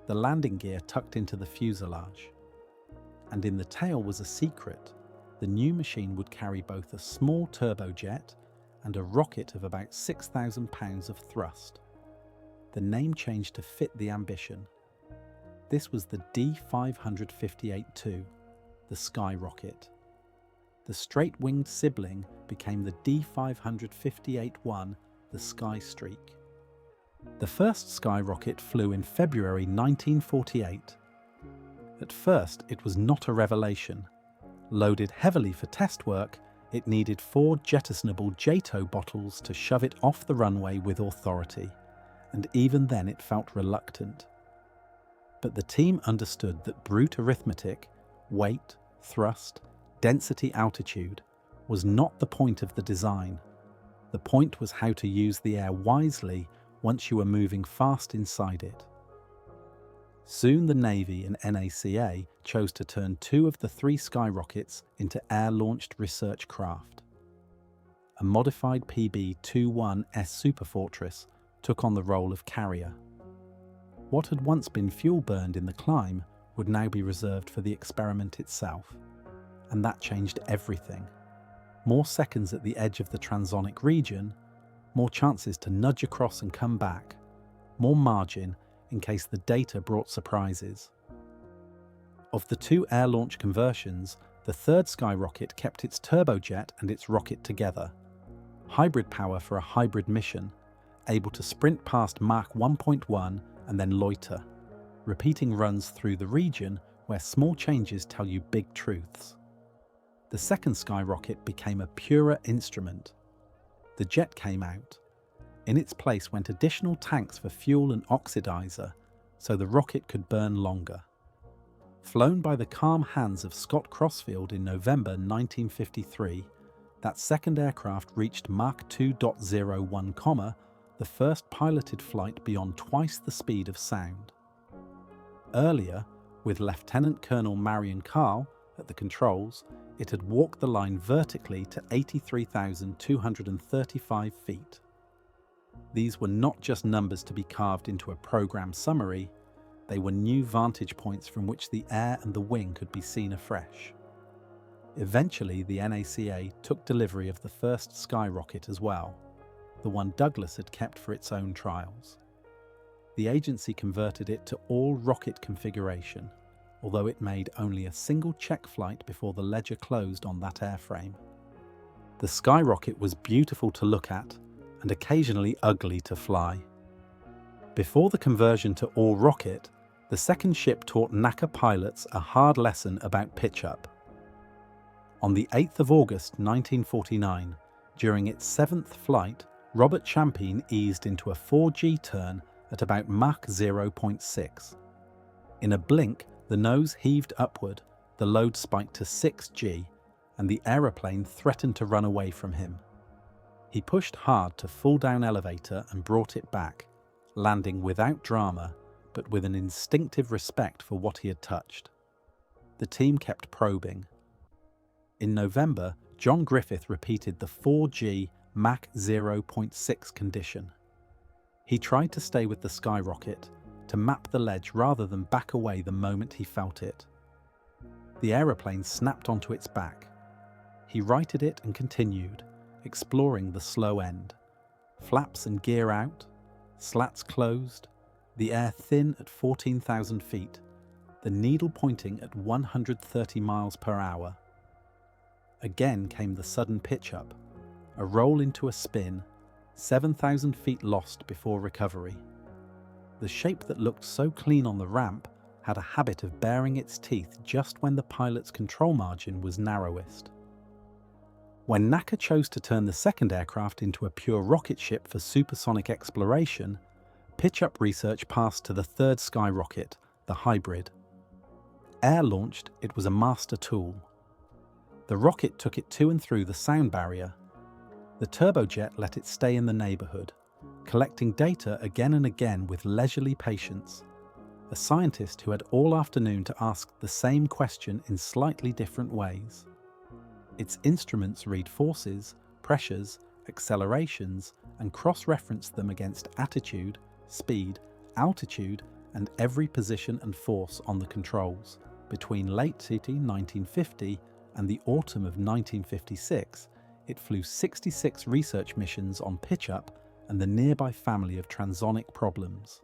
The landing gear tucked into the fuselage. And in the tail was a secret. The new machine would carry both a small turbojet and a rocket of about 6,000 pounds of thrust. The name changed to fit the ambition. This was the D-558-2, the Skyrocket. The straight-winged sibling became the D-558-1, the Skystreak. The first Skyrocket flew in February 1948. At first, it was not a revelation. Loaded heavily for test work, it needed 4 jettisonable JATO bottles to shove it off the runway with authority, and even then it felt reluctant. But the team understood that brute arithmetic, weight, thrust, density, altitude, was not the point of the design. The point was how to use the air wisely once you were moving fast inside it. Soon the Navy and NACA chose to turn 2 of the 3 Skyrockets into air-launched research craft. A modified PB-21S Superfortress took on the role of carrier. What had once been fuel burned in the climb would now be reserved for the experiment itself. And that changed everything. More seconds at the edge of the transonic region, more chances to nudge across and come back, more margin in case the data brought surprises. Of the 2 air launch conversions, the third Skyrocket kept its turbojet and its rocket together. Hybrid power for a hybrid mission, able to sprint past Mach 1.1 and then loiter, repeating runs through the region where small changes tell you big truths. The second Skyrocket became a purer instrument. The jet came out. In its place went additional tanks for fuel and oxidizer, so the rocket could burn longer. Flown by the calm hands of Scott Crossfield in November 1953, that second aircraft reached Mach 2.01, the first piloted flight beyond twice the speed of sound. Earlier, with Lieutenant Colonel Marion Carl at the controls, it had walked the line vertically to 83,235 feet. These were not just numbers to be carved into a program summary, they were new vantage points from which the air and the wing could be seen afresh. Eventually, the NACA took delivery of the first Skyrocket as well, the one Douglas had kept for its own trials. The agency converted it to all-rocket configuration, although it made only a single check flight before the ledger closed on that airframe. The Skyrocket was beautiful to look at, and occasionally ugly to fly. Before the conversion to all-rocket, the second ship taught NACA pilots a hard lesson about pitch-up. On the 8th of August 1949, during its 7th flight, Robert Champine eased into a 4G turn at about Mach 0.6. In a blink, the nose heaved upward, the load spiked to 6G, and the aeroplane threatened to run away from him. He pushed hard to full down elevator and brought it back, landing without drama, but with an instinctive respect for what he had touched. The team kept probing. In November, John Griffith repeated the 4G Mach 0.6 condition. He tried to stay with the Skyrocket, to map the ledge rather than back away the moment he felt it. The aeroplane snapped onto its back. He righted it and continued, exploring the slow end. Flaps and gear out, slats closed, the air thin at 14,000 feet, the needle pointing at 130 miles per hour. Again came the sudden pitch up, a roll into a spin, 7,000 feet lost before recovery. The shape that looked so clean on the ramp had a habit of baring its teeth just when the pilot's control margin was narrowest. When NACA chose to turn the second aircraft into a pure rocket ship for supersonic exploration, pitch-up research passed to the third Skyrocket, the hybrid. Air-launched, it was a master tool. The rocket took it to and through the sound barrier. The turbojet let it stay in the neighborhood, collecting data again and again with leisurely patience. A scientist who had all afternoon to ask the same question in slightly different ways. Its instruments read forces, pressures, accelerations, and cross-reference them against attitude, speed, altitude, and every position and force on the controls. Between late 1950 and the autumn of 1956, it flew 66 research missions on pitch-up and the nearby family of transonic problems.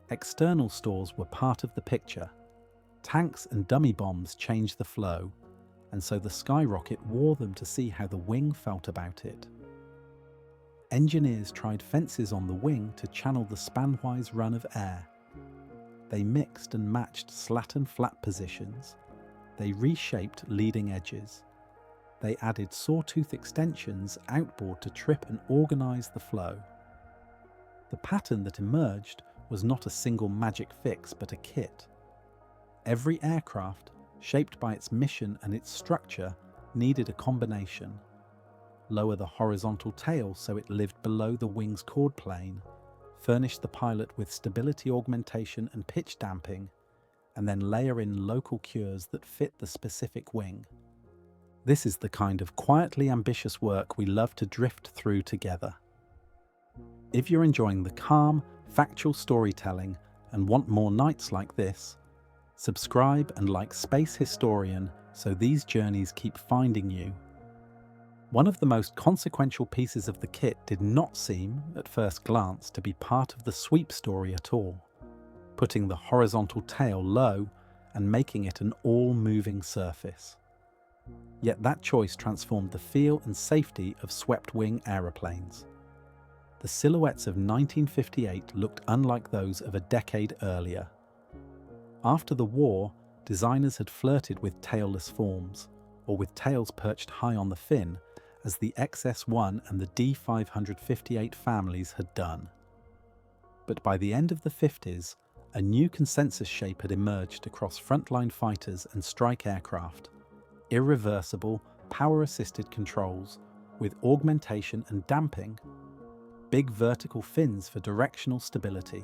External stores were part of the picture. Tanks and dummy bombs changed the flow, and so the Skyrocket wore them to see how the wing felt about it. Engineers tried fences on the wing to channel the span-wise run of air. They mixed and matched slat and flat positions. They reshaped leading edges. They added sawtooth extensions outboard to trip and organize the flow. The pattern that emerged was not a single magic fix, but a kit. Every aircraft, shaped by its mission and its structure, needed a combination. Lower the horizontal tail so it lived below the wing's chord plane, furnish the pilot with stability augmentation and pitch damping, and then layer in local cures that fit the specific wing. This is the kind of quietly ambitious work we love to drift through together. If you're enjoying the calm, factual storytelling and want more nights like this, subscribe and like Space Historian so these journeys keep finding you. One of the most consequential pieces of the kit did not seem, at first glance, to be part of the sweep story at all, putting the horizontal tail low and making it an all-moving surface. Yet that choice transformed the feel and safety of swept-wing aeroplanes. The silhouettes of 1958 looked unlike those of a decade earlier. After the war, designers had flirted with tailless forms, or with tails perched high on the fin, as the XS-1 and the D-558 families had done. But by the end of the 50s, a new consensus shape had emerged across frontline fighters and strike aircraft. Irreversible, power-assisted controls, with augmentation and damping. Big vertical fins for directional stability.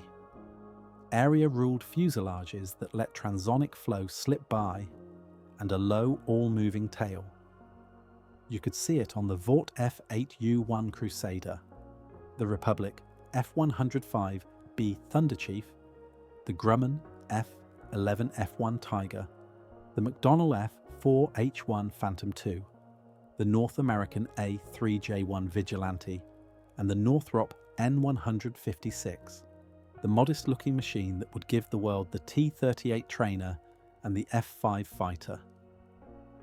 Area-ruled fuselages that let transonic flow slip by, and a low, all-moving tail. You could see it on the Vought F-8U-1 Crusader, the Republic F-105B Thunderchief, the Grumman F-11F1 Tiger, the McDonnell F-4H1 Phantom II, the North American A-3J1 Vigilante, and the Northrop N-156, the modest-looking machine that would give the world the T-38 trainer and the F-5 fighter.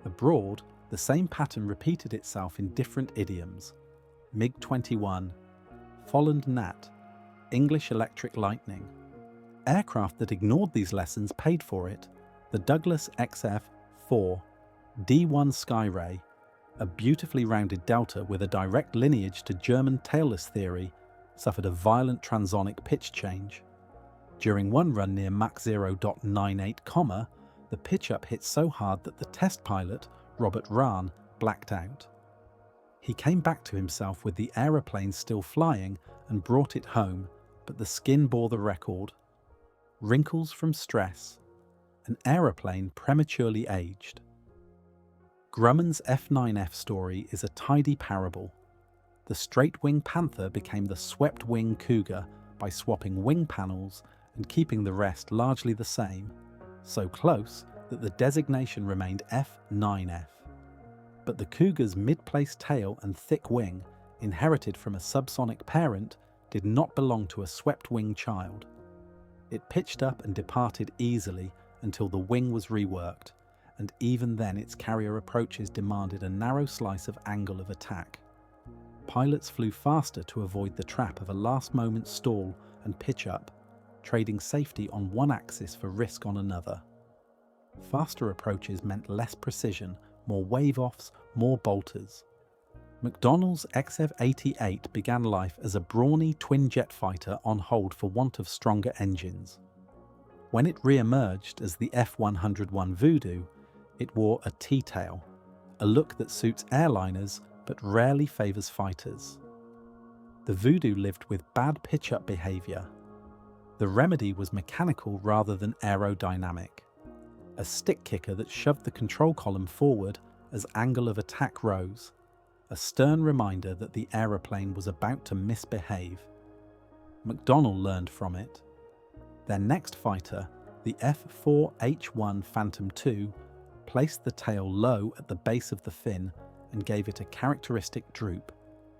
Abroad, the same pattern repeated itself in different idioms: MiG-21, Folland Gnat, English Electric Lightning. Aircraft that ignored these lessons paid for it. The Douglas XF-4, D-1 Skyray, a beautifully rounded delta with a direct lineage to German tailless theory, suffered a violent transonic pitch change. During one run near Mach 0.98, the pitch-up hit so hard that the test pilot, Robert Rahn, blacked out. He came back to himself with the aeroplane still flying and brought it home, but the skin bore the record. Wrinkles from stress. An aeroplane prematurely aged. Grumman's F9F story is a tidy parable. The straight-wing Panther became the swept-wing Cougar by swapping wing panels and keeping the rest largely the same, so close that the designation remained F9F. But the Cougar's mid-placed tail and thick wing, inherited from a subsonic parent, did not belong to a swept-wing child. It pitched up and departed easily until the wing was reworked, and even then its carrier approaches demanded a narrow slice of angle of attack. Pilots flew faster to avoid the trap of a last-moment stall and pitch up, trading safety on one axis for risk on another. Faster approaches meant less precision, more wave-offs, more bolters. McDonnell's XF-88 began life as a brawny twin-jet fighter on hold for want of stronger engines. When it re-emerged as the F-101 Voodoo, it wore a T-tail, a look that suits airliners but rarely favours fighters. The Voodoo lived with bad pitch-up behaviour. The remedy was mechanical rather than aerodynamic. A stick kicker that shoved the control column forward as angle of attack rose, a stern reminder that the aeroplane was about to misbehave. McDonnell learned from it. Their next fighter, the F-4H-1 Phantom II, placed the tail low at the base of the fin and gave it a characteristic droop.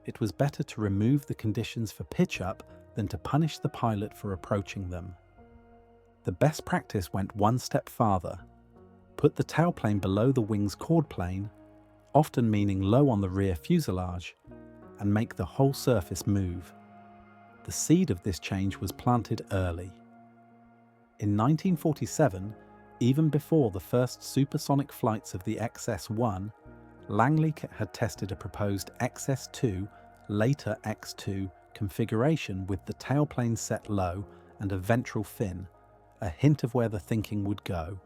It was better to remove the conditions for pitch-up than to punish the pilot for approaching them. The best practice went one step farther. Put the tailplane below the wing's chord plane, often meaning low on the rear fuselage, and make the whole surface move. The seed of this change was planted early. In 1947, even before the first supersonic flights of the XS-1, Langley had tested a proposed XS-2, later X-2, configuration with the tailplane set low and a ventral fin, a hint of where the thinking would go.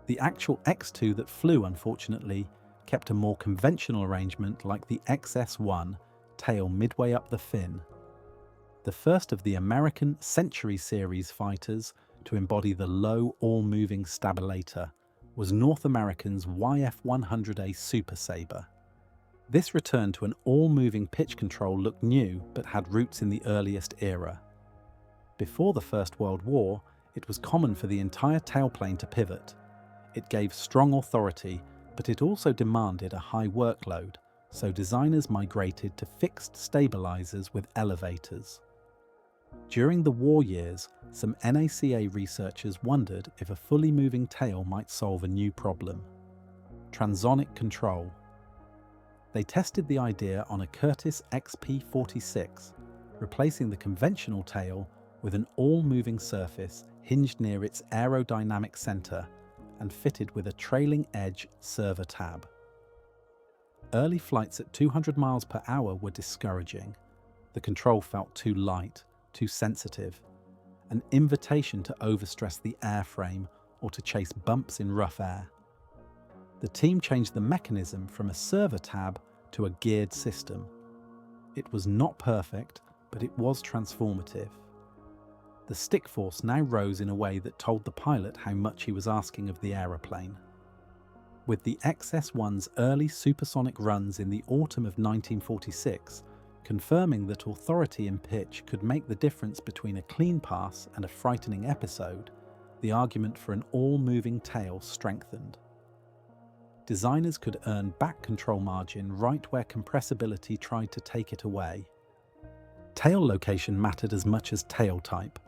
The actual X-2 that flew, unfortunately, kept a more conventional arrangement like the XS-1, tail midway up the fin. The first of the American Century Series fighters to embody the low, all-moving stabilator was North American's YF-100A Super Sabre. This return to an all-moving pitch control looked new but had roots in the earliest era. Before the First World War, it was common for the entire tailplane to pivot. It gave strong authority, but it also demanded a high workload, so designers migrated to fixed stabilizers with elevators. During the war years, some NACA researchers wondered if a fully moving tail might solve a new problem: transonic control. They tested the idea on a Curtiss XP-46, replacing the conventional tail with an all-moving surface hinged near its aerodynamic center and fitted with a trailing edge server tab. Early flights at 200 miles per hour were discouraging. The control felt too light, too sensitive, an invitation to overstress the airframe or to chase bumps in rough air. The team changed the mechanism from a server tab to a geared system. It was not perfect, but it was transformative. The stick force now rose in a way that told the pilot how much he was asking of the aeroplane. With the XS-1's early supersonic runs in the autumn of 1946, confirming that authority in pitch could make the difference between a clean pass and a frightening episode, the argument for an all-moving tail strengthened. Designers could earn back control margin right where compressibility tried to take it away. Tail location mattered as much as tail type.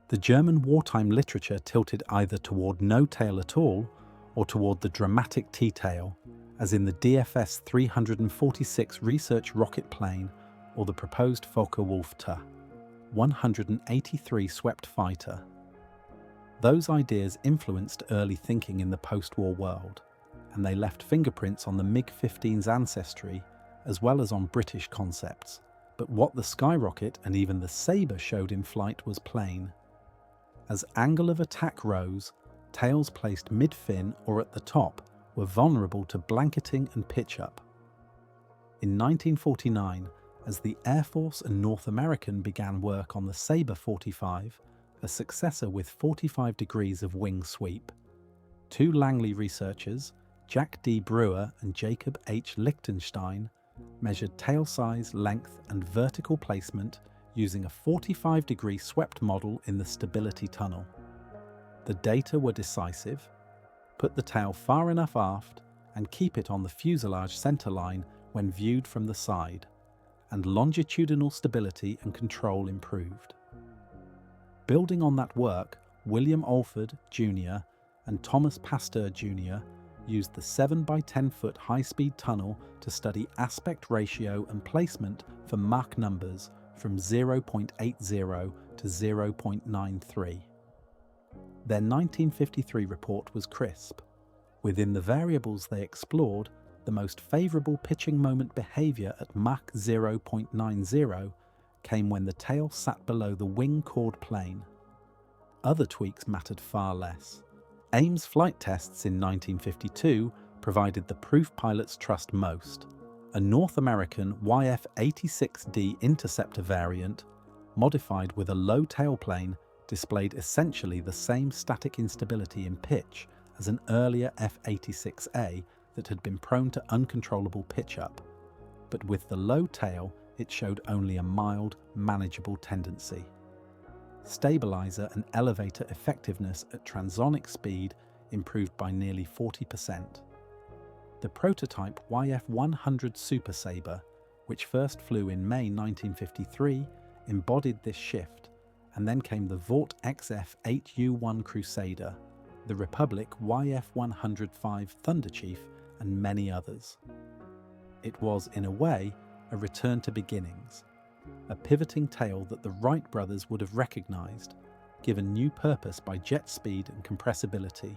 The German wartime literature tilted either toward no tail at all or toward the dramatic T-tail, as in the DFS 346 research rocket plane or the proposed Focke-Wulf Tu 183 swept fighter. Those ideas influenced early thinking in the post-war world, and they left fingerprints on the MiG-15's ancestry as well as on British concepts. But what the Skyrocket and even the Sabre showed in flight was plain. As angle of attack rose, tails placed mid-fin or at the top were vulnerable to blanketing and pitch-up. In 1949, as the Air Force and North American began work on the Sabre 45, a successor with 45 degrees of wing sweep, two Langley researchers, Jack D. Brewer and Jacob H. Lichtenstein, measured tail size, length, and vertical placement using a 45-degree swept model in the stability tunnel. The data were decisive: put the tail far enough aft and keep it on the fuselage centerline when viewed from the side, and longitudinal stability and control improved. Building on that work, William Alford, Jr. and Thomas Pasteur, Jr. used the 7 by 10 foot high-speed tunnel to study aspect ratio and placement for Mach numbers from 0.80 to 0.93. Their 1953 report was crisp. Within the variables they explored, the most favourable pitching moment behaviour at Mach 0.90 came when the tail sat below the wing chord plane. Other tweaks mattered far less. Ames flight tests in 1952 provided the proof pilots trust most. A North American YF-86D interceptor variant, modified with a low tailplane, displayed essentially the same static instability in pitch as an earlier F-86A that had been prone to uncontrollable pitch-up. But with the low tail, it showed only a mild, manageable tendency. Stabilizer and elevator effectiveness at transonic speed improved by nearly 40%. The prototype YF-100 Super Sabre, which first flew in May 1953, embodied this shift, and then came the Vought XF-8U-1 Crusader, the Republic YF-105 Thunderchief, and many others. It was, in a way, a return to beginnings, a pivoting tail that the Wright brothers would have recognized, given new purpose by jet speed and compressibility.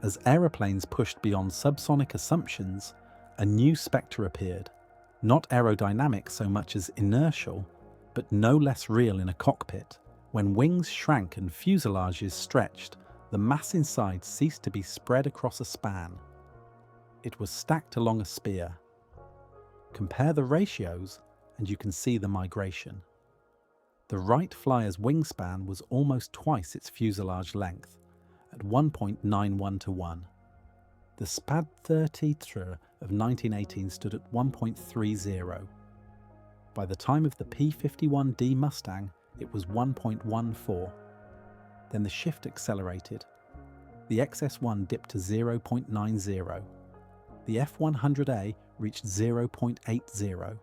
As aeroplanes pushed beyond subsonic assumptions, a new spectre appeared, not aerodynamic so much as inertial, but no less real in a cockpit. When wings shrank and fuselages stretched, the mass inside ceased to be spread across a span. It was stacked along a spear. Compare the ratios, and you can see the migration. The Wright Flyer's wingspan was almost twice its fuselage length, at 1.91 to 1. The SPAD 30 of 1918 stood at 1.30. By the time of the P-51D Mustang, it was 1.14. Then the shift accelerated. The XS-1 dipped to 0.90. The F-100A reached 0.80.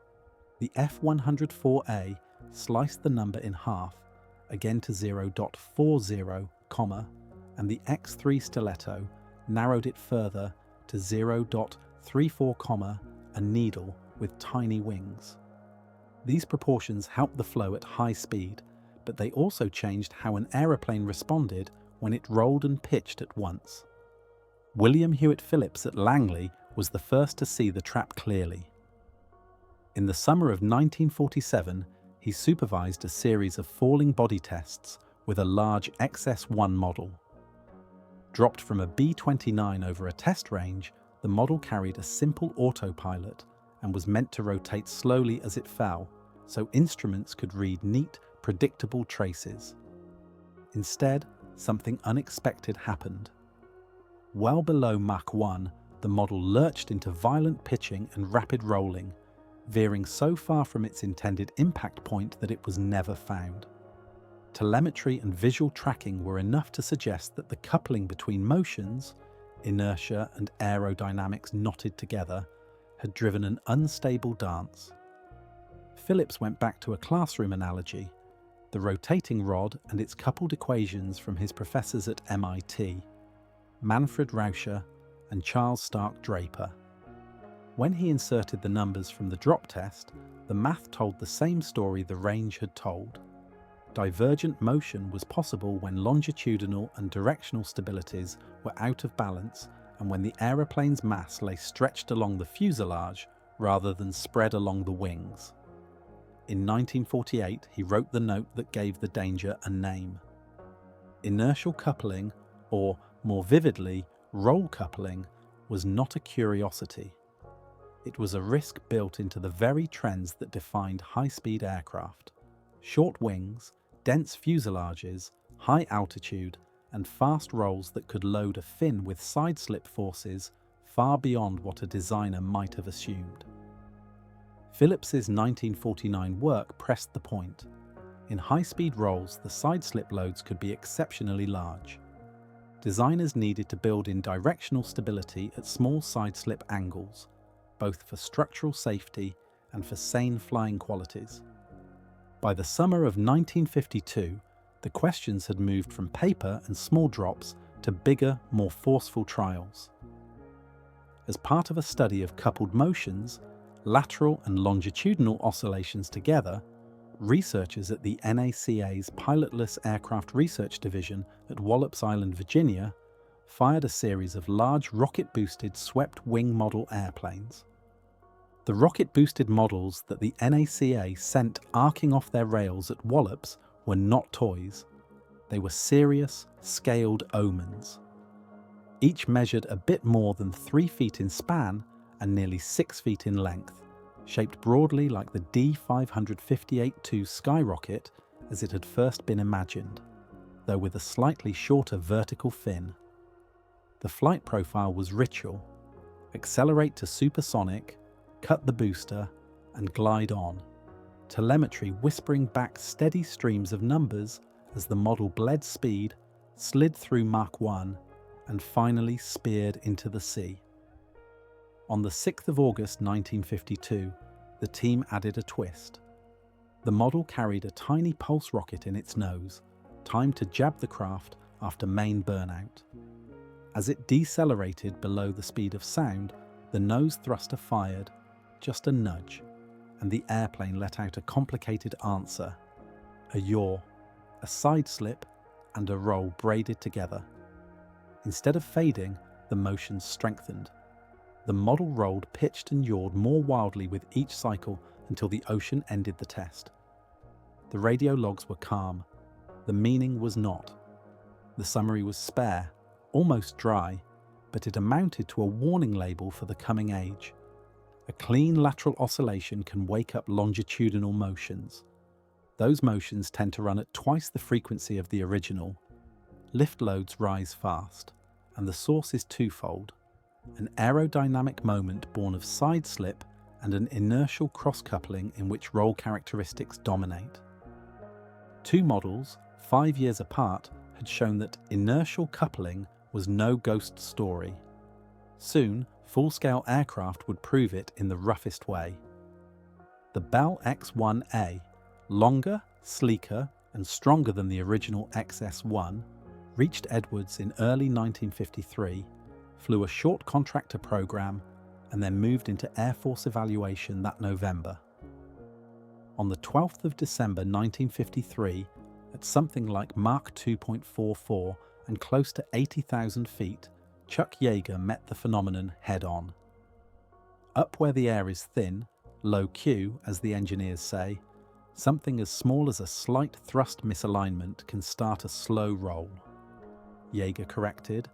The F-104A sliced the number in half, again to 0.40, and the X-3 Stiletto narrowed it further to 0.34, a needle with tiny wings. These proportions helped the flow at high speed, but they also changed how an aeroplane responded when it rolled and pitched at once. William Hewitt Phillips at Langley was the first to see the trap clearly. In the summer of 1947, he supervised a series of falling body tests with a large XS-1 model. Dropped from a B-29 over a test range, the model carried a simple autopilot and was meant to rotate slowly as it fell, so instruments could read neat, predictable traces. Instead, something unexpected happened. Well below Mach 1, the model lurched into violent pitching and rapid rolling, veering so far from its intended impact point that it was never found. Telemetry and visual tracking were enough to suggest that the coupling between motions, inertia and aerodynamics knotted together, had driven an unstable dance. Phillips went back to a classroom analogy, the rotating rod and its coupled equations from his professors at MIT, Manfred Rauscher and Charles Stark Draper. When he inserted the numbers from the drop test, the math told the same story the range had told. Divergent motion was possible when longitudinal and directional stabilities were out of balance and when the aeroplane's mass lay stretched along the fuselage rather than spread along the wings. In 1948, he wrote the note that gave the danger a name. Inertial coupling, or more vividly, roll coupling, was not a curiosity. It was a risk built into the very trends that defined high-speed aircraft. Short wings, dense fuselages, high altitude, and fast rolls that could load a fin with side-slip forces far beyond what a designer might have assumed. Phillips's 1949 work pressed the point. In high-speed rolls, the side-slip loads could be exceptionally large. Designers needed to build in directional stability at small side-slip angles, both for structural safety and for sane flying qualities. By the summer of 1952, the questions had moved from paper and small drops to bigger, more forceful trials. As part of a study of coupled motions, lateral and longitudinal oscillations together, researchers at the NACA's Pilotless Aircraft Research Division at Wallops Island, Virginia, fired a series of large rocket-boosted swept-wing model airplanes. The rocket-boosted models that the NACA sent arcing off their rails at Wallops were not toys. They were serious, scaled omens. Each measured a bit more than 3 feet in span and nearly 6 feet in length, shaped broadly like the D-558-2 Skyrocket as it had first been imagined, though with a slightly shorter vertical fin. The flight profile was ritual: accelerate to supersonic, cut the booster, and glide on, telemetry whispering back steady streams of numbers as the model bled speed, slid through Mach 1, and finally speared into the sea. On the 6th of August 1952, the team added a twist. The model carried a tiny pulse rocket in its nose, timed to jab the craft after main burnout. As it decelerated below the speed of sound, the nose thruster fired, just a nudge, and the airplane let out a complicated answer: a yaw, a side slip, and a roll braided together. Instead of fading, the motion strengthened. The model rolled, pitched, and yawed more wildly with each cycle until the ocean ended the test. The radio logs were calm. The meaning was not. The summary was spare, almost dry, but it amounted to a warning label for the coming age. A clean lateral oscillation can wake up longitudinal motions. Those motions tend to run at twice the frequency of the original. Lift loads rise fast, and the source is twofold: an aerodynamic moment born of side slip and an inertial cross-coupling in which roll characteristics dominate. Two models, 5 years apart, had shown that inertial coupling was no ghost story. Soon, full-scale aircraft would prove it in the roughest way. The Bell X-1A, longer, sleeker, and stronger than the original XS-1, reached Edwards in early 1953, flew a short contractor program, and then moved into Air Force evaluation that November. On the 12th of December 1953, at something like Mach 2.44 and close to 80,000 feet, Chuck Yeager met the phenomenon head-on. Up where the air is thin, low Q, as the engineers say, something as small as a slight thrust misalignment can start a slow roll. Yeager corrected.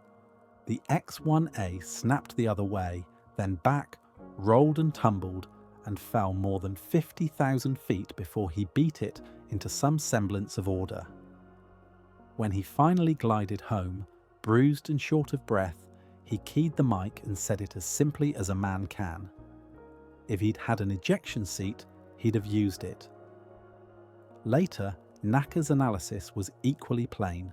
The X-1A snapped the other way, then back, rolled and tumbled, and fell more than 50,000 feet before he beat it into some semblance of order. When he finally glided home, bruised and short of breath, he keyed the mic and said it as simply as a man can. If he'd had an ejection seat, he'd have used it. Later, NACA's analysis was equally plain.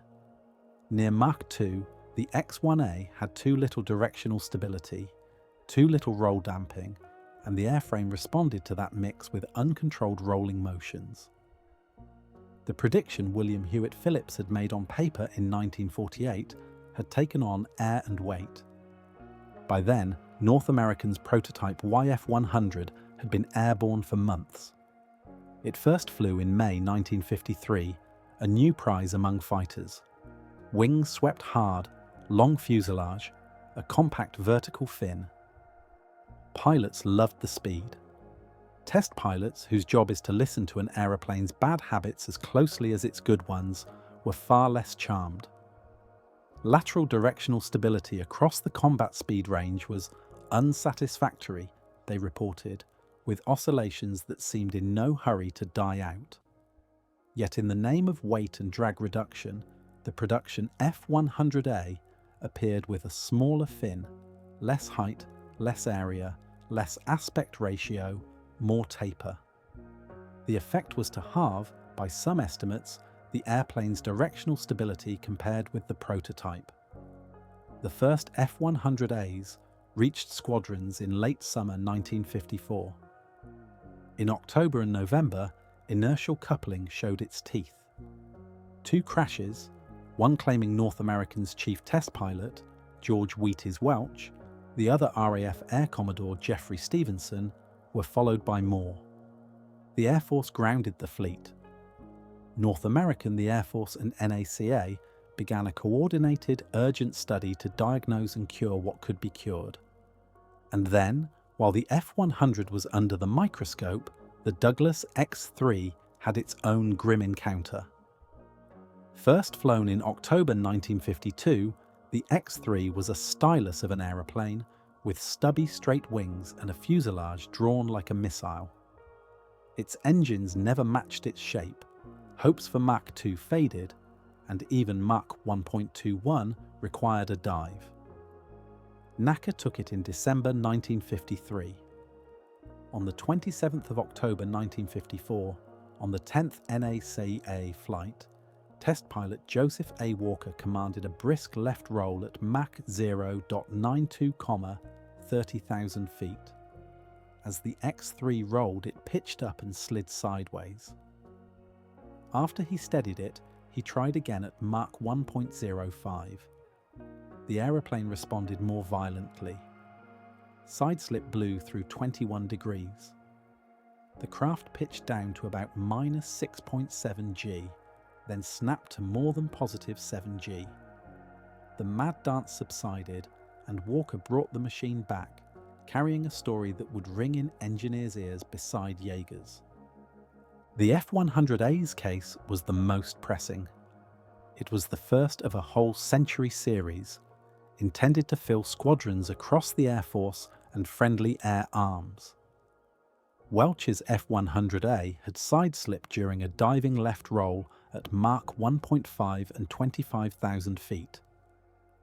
Near Mach 2, the X-1A had too little directional stability, too little roll damping, and the airframe responded to that mix with uncontrolled rolling motions. The prediction William Hewitt Phillips had made on paper in 1948 had taken on air and weight. By then, North American's prototype YF-100 had been airborne for months. It first flew in May 1953, a new prize among fighters. Wings swept hard, long fuselage, a compact vertical fin. Pilots loved the speed. Test pilots, whose job is to listen to an aeroplane's bad habits as closely as its good ones, were far less charmed. Lateral directional stability across the combat speed range was unsatisfactory, they reported, with oscillations that seemed in no hurry to die out. Yet in the name of weight and drag reduction, the production F-100A appeared with a smaller fin, less height, less area, less aspect ratio, more taper. The effect was to halve, by some estimates, the airplane's directional stability compared with the prototype. The first F-100As reached squadrons in late summer 1954. In October and November, inertial coupling showed its teeth. 2 crashes, one claiming North American's chief test pilot, George Wheaties Welch, the other RAF Air Commodore Jeffrey Stevenson, were followed by more. The Air Force grounded the fleet. North American, the Air Force and NACA began a coordinated, urgent study to diagnose and cure what could be cured. And then, while the F-100 was under the microscope, the Douglas X-3 had its own grim encounter. First flown in October 1952, the X-3 was a stylus of an aeroplane with stubby straight wings and a fuselage drawn like a missile. Its engines never matched its shape, hopes for Mach 2 faded, and even Mach 1.21 required a dive. NACA took it in December 1953. On the 27th of October 1954, on the 10th NACA flight, test pilot Joseph A. Walker commanded a brisk left roll at Mach 0.92, 30,000 feet. As the X-3 rolled, it pitched up and slid sideways. After he steadied it, he tried again at Mach 1.05. The aeroplane responded more violently. Sideslip blew through 21 degrees. The craft pitched down to about minus 6.7 G, then snapped to more than positive 7 G. The mad dance subsided, and Walker brought the machine back, carrying a story that would ring in engineers' ears beside Yeager's. The F-100A's case was the most pressing. It was the first of a whole century series, intended to fill squadrons across the Air Force and friendly air arms. Welch's F-100A had sideslipped during a diving left roll at Mach 1.5 and 25,000 feet.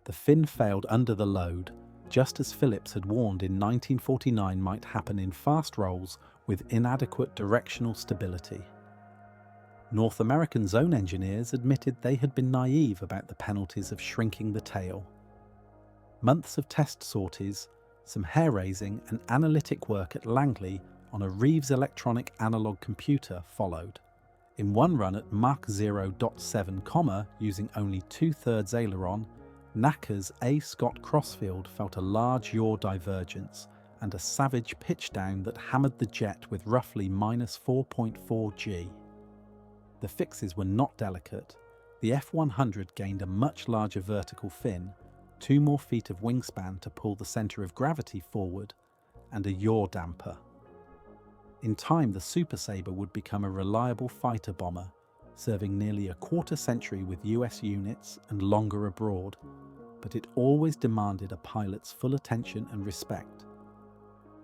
The fin failed under the load, just as Phillips had warned in 1949 might happen in fast rolls with inadequate directional stability. North American's own engineers admitted they had been naive about the penalties of shrinking the tail. Months of test sorties, some hair-raising and analytic work at Langley on a Reeves electronic analog computer followed. In one run at Mach 0.7, using only 2/3 aileron, NACA's A. Scott Crossfield felt a large yaw divergence and a savage pitchdown that hammered the jet with roughly minus 4.4 G. The fixes were not delicate. The F-100 gained a much larger vertical fin, 2 more feet of wingspan to pull the centre of gravity forward, and a yaw damper. In time, the Super Sabre would become a reliable fighter bomber, serving nearly a quarter century with US units and longer abroad, but it always demanded a pilot's full attention and respect.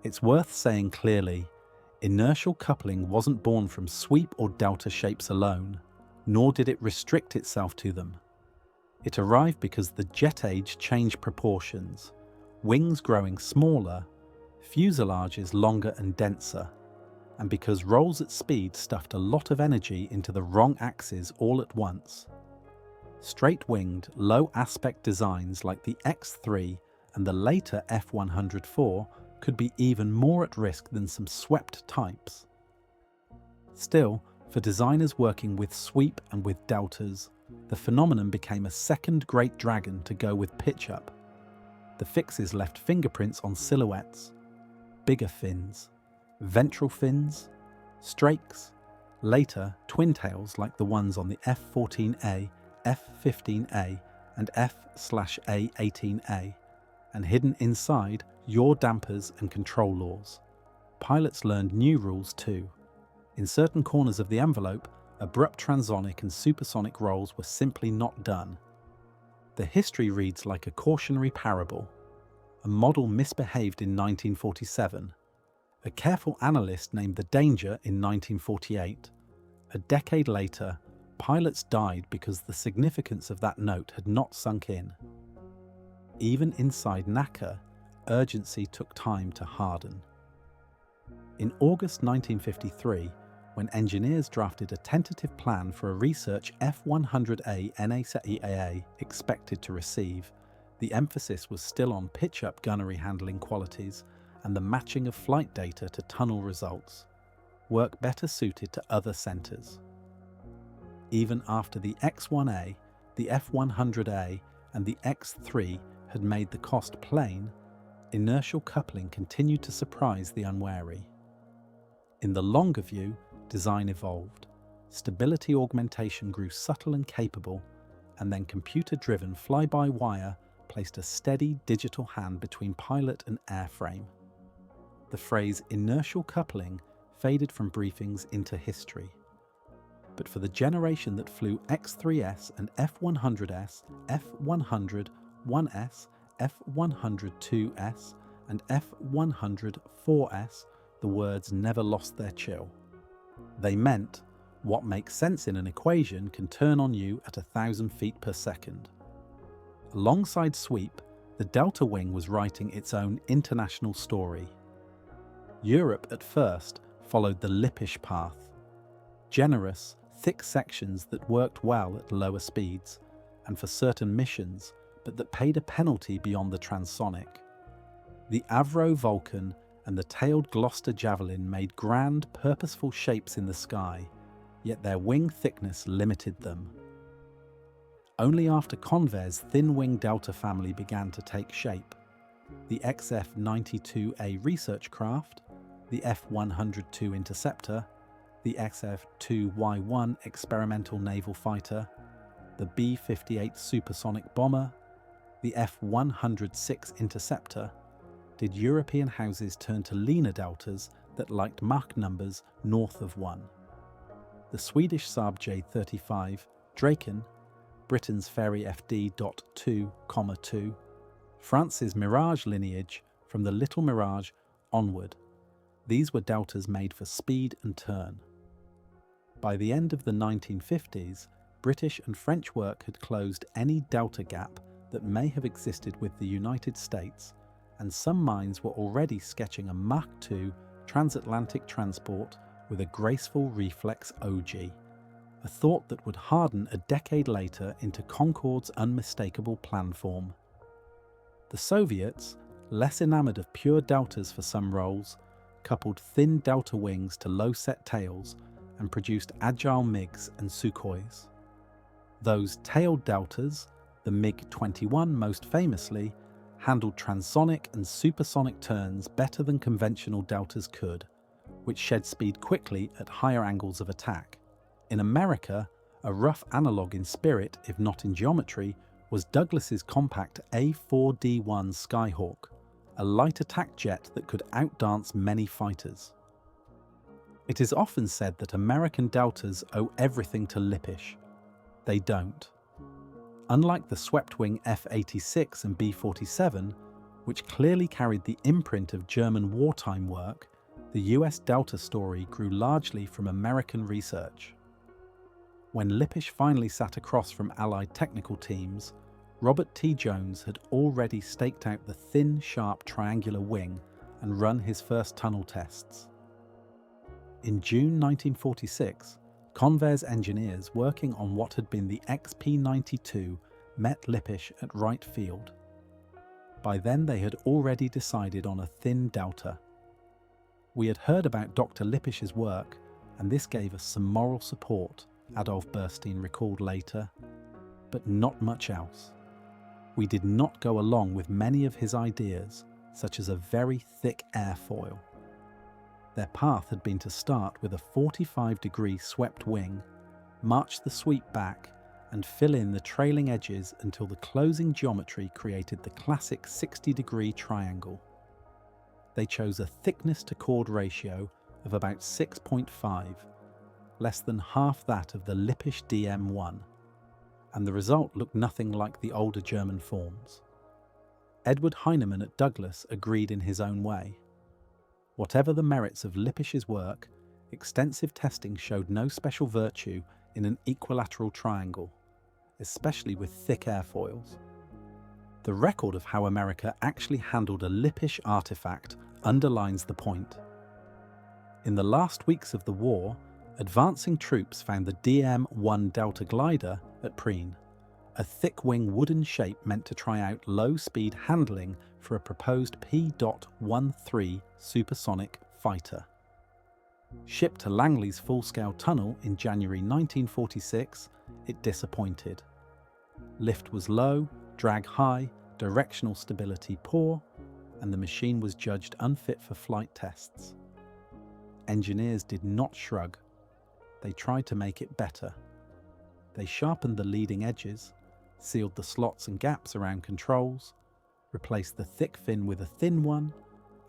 It's worth saying clearly, inertial coupling wasn't born from sweep or delta shapes alone, nor did it restrict itself to them. It arrived because the jet age changed proportions, wings growing smaller, fuselages longer and denser, and because rolls at speed stuffed a lot of energy into the wrong axes all at once. Straight-winged, low-aspect designs like the X-3 and the later F-104 could be even more at risk than some swept types. Still, for designers working with sweep and with deltas, the phenomenon became a second great dragon to go with pitch-up. The fixes left fingerprints on silhouettes, bigger fins, ventral fins, strakes, later twin tails like the ones on the F-14A, F-15A and F/A-18A, and hidden inside yaw dampers and control laws. Pilots learned new rules too. In certain corners of the envelope, abrupt transonic and supersonic rolls were simply not done. The history reads like a cautionary parable. A model misbehaved in 1947. A careful analyst named the danger in 1948. A decade later, pilots died because the significance of that note had not sunk in. Even inside NACA, urgency took time to harden. In August 1953, when engineers drafted a tentative plan for a research F-100A NACA expected to receive, the emphasis was still on pitch-up gunnery handling qualities and the matching of flight data to tunnel results, work better suited to other centres. Even after the X-1A, the F-100A and the X-3 had made the cost plain, inertial coupling continued to surprise the unwary. In the longer view, design evolved. Stability augmentation grew subtle and capable, and then computer-driven fly-by-wire placed a steady digital hand between pilot and airframe. The phrase inertial coupling faded from briefings into history. But for the generation that flew X-3S and F-100S, F-100-1S, F-100-2S, and F-100-4S, the words never lost their chill. They meant, what makes sense in an equation can turn on you at 1,000 feet per second. Alongside sweep, the delta wing was writing its own international story. Europe at first followed the Lippisch path. Generous, thick sections that worked well at lower speeds, and for certain missions, but that paid a penalty beyond the transonic. The Avro Vulcan and the tailed Gloucester Javelin made grand, purposeful shapes in the sky, yet their wing thickness limited them. Only after Convair's thin-wing Delta family began to take shape, the XF-92A research craft, the F-102 interceptor, the XF-2Y1 experimental naval fighter, the B-58 supersonic bomber, the F-106 interceptor, did European houses turn to leaner deltas that liked Mach numbers north of 1. The Swedish Saab J-35, Draken, Britain's Fairey FD.2,2, France's Mirage lineage from the Little Mirage onward. These were deltas made for speed and turn. By the end of the 1950s, British and French work had closed any delta gap that may have existed with the United States, and some minds were already sketching a Mach 2 transatlantic transport with a graceful reflex OG, a thought that would harden a decade later into Concorde's unmistakable plan form. The Soviets, less enamoured of pure deltas for some roles, coupled thin delta wings to low-set tails and produced agile MiGs and Sukhois. Those tailed deltas, the MiG-21 most famously, handled transonic and supersonic turns better than conventional deltas could, which shed speed quickly at higher angles of attack. In America, a rough analogue in spirit, if not in geometry, was Douglas's compact A4D1 Skyhawk, a light attack jet that could outdance many fighters. It is often said that American deltas owe everything to Lippisch. They don't. Unlike the swept-wing F-86 and B-47, which clearly carried the imprint of German wartime work, the US Delta story grew largely from American research. When Lippisch finally sat across from Allied technical teams, Robert T. Jones had already staked out the thin, sharp triangular wing and run his first tunnel tests. In June 1946, Convair's engineers working on what had been the XP-92 met Lippisch at Wright Field. By then they had already decided on a thin delta. We had heard about Dr. Lippisch's work, and this gave us some moral support, Adolf Burstein recalled later, but not much else. We did not go along with many of his ideas, such as a very thick airfoil. Their path had been to start with a 45-degree swept wing, march the sweep back, and fill in the trailing edges until the closing geometry created the classic 60-degree triangle. They chose a thickness-to-chord ratio of about 6.5, less than half that of the Lippisch DM-1, and the result looked nothing like the older German forms. Edward Heinemann at Douglas agreed in his own way. Whatever the merits of Lippisch's work, extensive testing showed no special virtue in an equilateral triangle, especially with thick airfoils. The record of how America actually handled a Lippisch artifact underlines the point. In the last weeks of the war, advancing troops found the DM-1 Delta glider at Preen, a thick-wing wooden shape meant to try out low-speed handling for a proposed P.13 supersonic fighter. Shipped to Langley's full-scale tunnel in January 1946, it disappointed. Lift was low, drag high, directional stability poor, and the machine was judged unfit for flight tests. Engineers did not shrug. They tried to make it better. They sharpened the leading edges, sealed the slots and gaps around controls, replaced the thick fin with a thin one,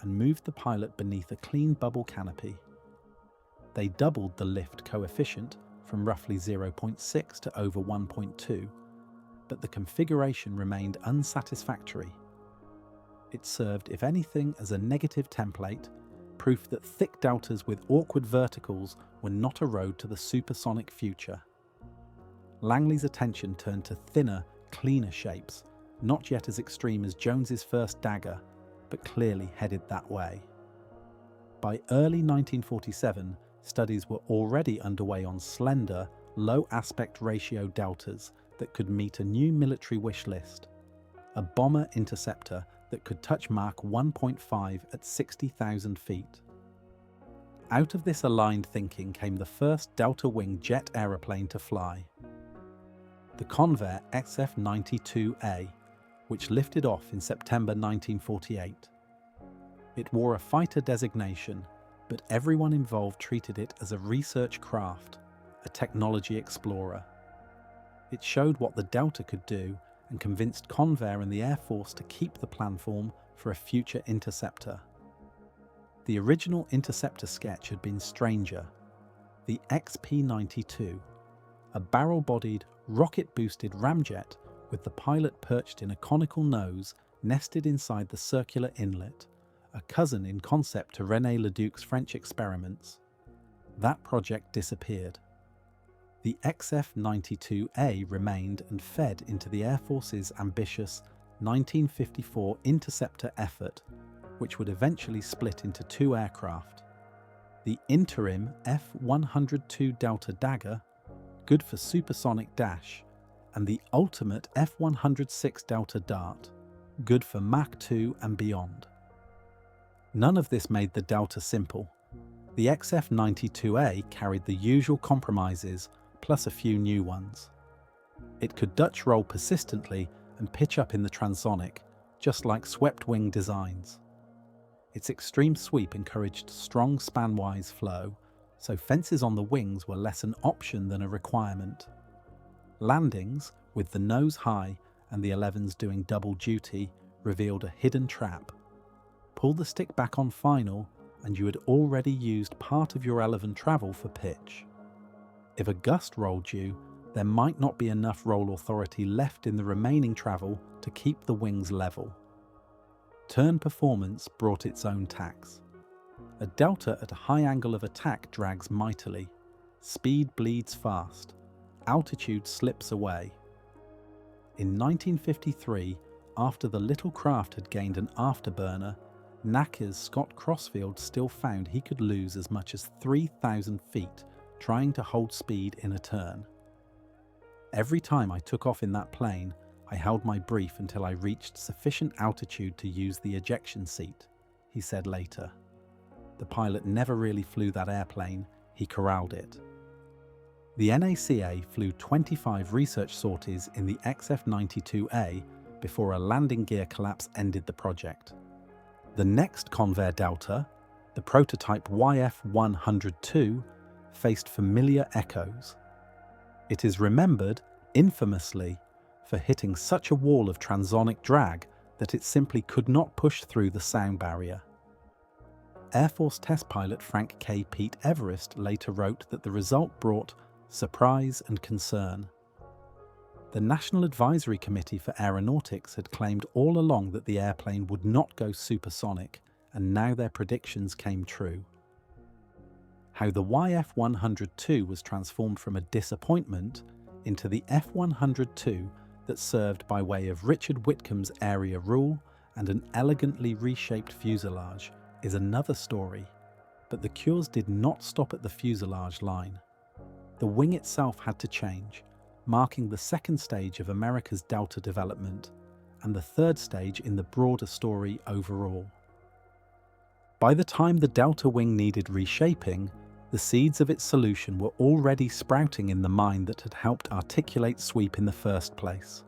and moved the pilot beneath a clean bubble canopy. They doubled the lift coefficient from roughly 0.6 to over 1.2, but the configuration remained unsatisfactory. It served, if anything, as a negative template, proof that thick deltas with awkward verticals were not a road to the supersonic future. Langley's attention turned to thinner, cleaner shapes, not yet as extreme as Jones's first Dagger, but clearly headed that way. By early 1947, studies were already underway on slender, low aspect ratio deltas that could meet a new military wish list, a bomber interceptor that could touch Mach 1.5 at 60,000 feet. Out of this aligned thinking came the first delta-wing jet aeroplane to fly. The Convair XF-92A, which lifted off in September 1948. It wore a fighter designation, but everyone involved treated it as a research craft, a technology explorer. It showed what the Delta could do and convinced Convair and the Air Force to keep the planform for a future interceptor. The original interceptor sketch had been stranger. The XP-92, a barrel-bodied, rocket-boosted ramjet with the pilot perched in a conical nose nested inside the circular inlet, a cousin in concept to René Leduc's French experiments. That project disappeared. The XF-92A remained and fed into the Air Force's ambitious 1954 interceptor effort, which would eventually split into two aircraft. The interim F-102 Delta Dagger, good for supersonic dash, and the ultimate F-106 Delta Dart, good for Mach 2 and beyond. None of this made the Delta simple. The XF-92A carried the usual compromises, plus a few new ones. It could Dutch roll persistently and pitch up in the transonic, just like swept-wing designs. Its extreme sweep encouraged strong span-wise flow, so fences on the wings were less an option than a requirement. Landings, with the nose high and the 11s doing double duty, revealed a hidden trap. Pull the stick back on final, and you had already used part of your 11 travel for pitch. If a gust rolled you, there might not be enough roll authority left in the remaining travel to keep the wings level. Turn performance brought its own tax. A delta at a high angle of attack drags mightily. Speed bleeds fast. Altitude slips away. In 1953, after the little craft had gained an afterburner, NACA's Scott Crossfield still found he could lose as much as 3,000 feet trying to hold speed in a turn. Every time I took off in that plane, I held my brief until I reached sufficient altitude to use the ejection seat, he said later. The pilot never really flew that airplane, he corralled it. The NACA flew 25 research sorties in the XF-92A before a landing gear collapse ended the project. The next Convair Delta, the prototype YF-102, faced familiar echoes. It is remembered, infamously, for hitting such a wall of transonic drag that it simply could not push through the sound barrier. Air Force test pilot Frank K. Pete Everest later wrote that the result brought surprise and concern. The National Advisory Committee for Aeronautics had claimed all along that the airplane would not go supersonic, and now their predictions came true. How the YF-102 was transformed from a disappointment into the F-102 that served by way of Richard Whitcomb's area rule and an elegantly reshaped fuselage is another story. But the cures did not stop at the fuselage line. The wing itself had to change, marking the second stage of America's Delta development and the third stage in the broader story overall. By the time the Delta wing needed reshaping, the seeds of its solution were already sprouting in the mind that had helped articulate sweep in the first place.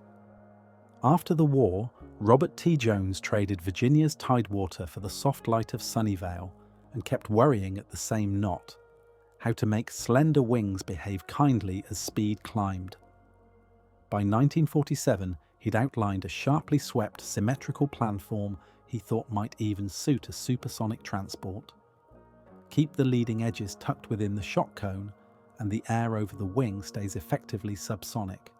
After the war, Robert T. Jones traded Virginia's Tidewater for the soft light of Sunnyvale and kept worrying at the same knot: how to make slender wings behave kindly as speed climbed. By 1947, he'd outlined a sharply swept, symmetrical planform he thought might even suit a supersonic transport. Keep the leading edges tucked within the shock cone, and the air over the wing stays effectively subsonic.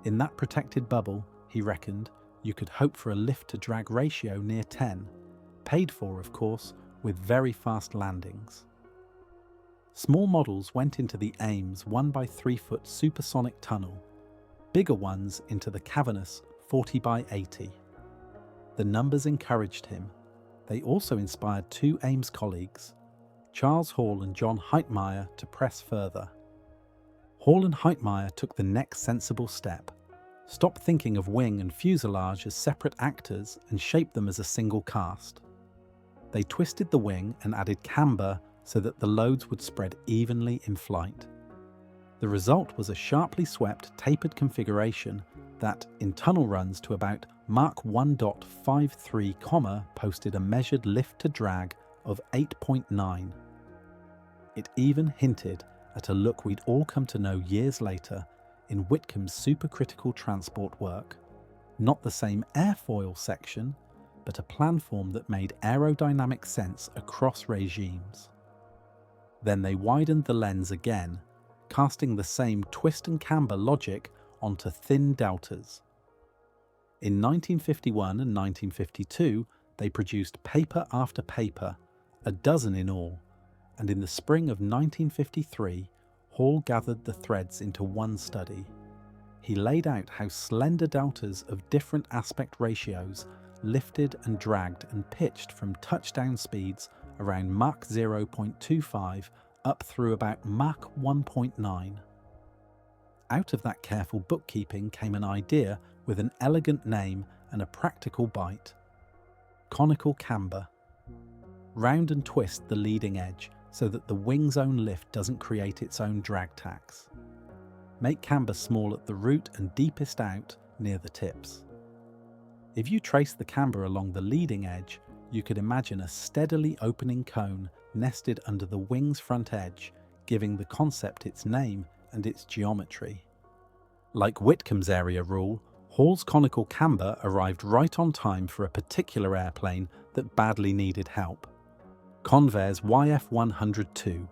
In that protected bubble, he reckoned, you could hope for a lift-to-drag ratio near 10, paid for, of course, with very fast landings. Small models went into the Ames 1x3-foot supersonic tunnel, bigger ones into the cavernous 40x80. The numbers encouraged him. They also inspired two Ames colleagues, Charles Hall and John Heitmeyer, to press further. Hall and Heitmeyer took the next sensible step: stop thinking of wing and fuselage as separate actors and shape them as a single cast. They twisted the wing and added camber so that the loads would spread evenly in flight. The result was a sharply swept, tapered configuration that, in tunnel runs to about Mach 1.53, posted a measured lift-to-drag of 8.9. It even hinted at a look we'd all come to know years later in Whitcomb's supercritical transport work. Not the same airfoil section, but a planform that made aerodynamic sense across regimes. Then they widened the lens again, casting the same twist and camber logic onto thin deltas. In 1951 and 1952, they produced paper after paper, a dozen in all, and in the spring of 1953, Hall gathered the threads into one study. He laid out how slender deltas of different aspect ratios lifted and dragged and pitched from touchdown speeds around Mach 0.25 up through about Mach 1.9. Out of that careful bookkeeping came an idea with an elegant name and a practical bite: Conical Camber. Round and twist the leading edge so that the wing's own lift doesn't create its own drag tax. Make camber small at the root and deepest out near the tips. If you trace the camber along the leading edge, you could imagine a steadily opening cone nested under the wing's front edge, giving the concept its name and its geometry. Like Whitcomb's area rule, Hall's conical camber arrived right on time for a particular airplane that badly needed help: Convair's YF-102.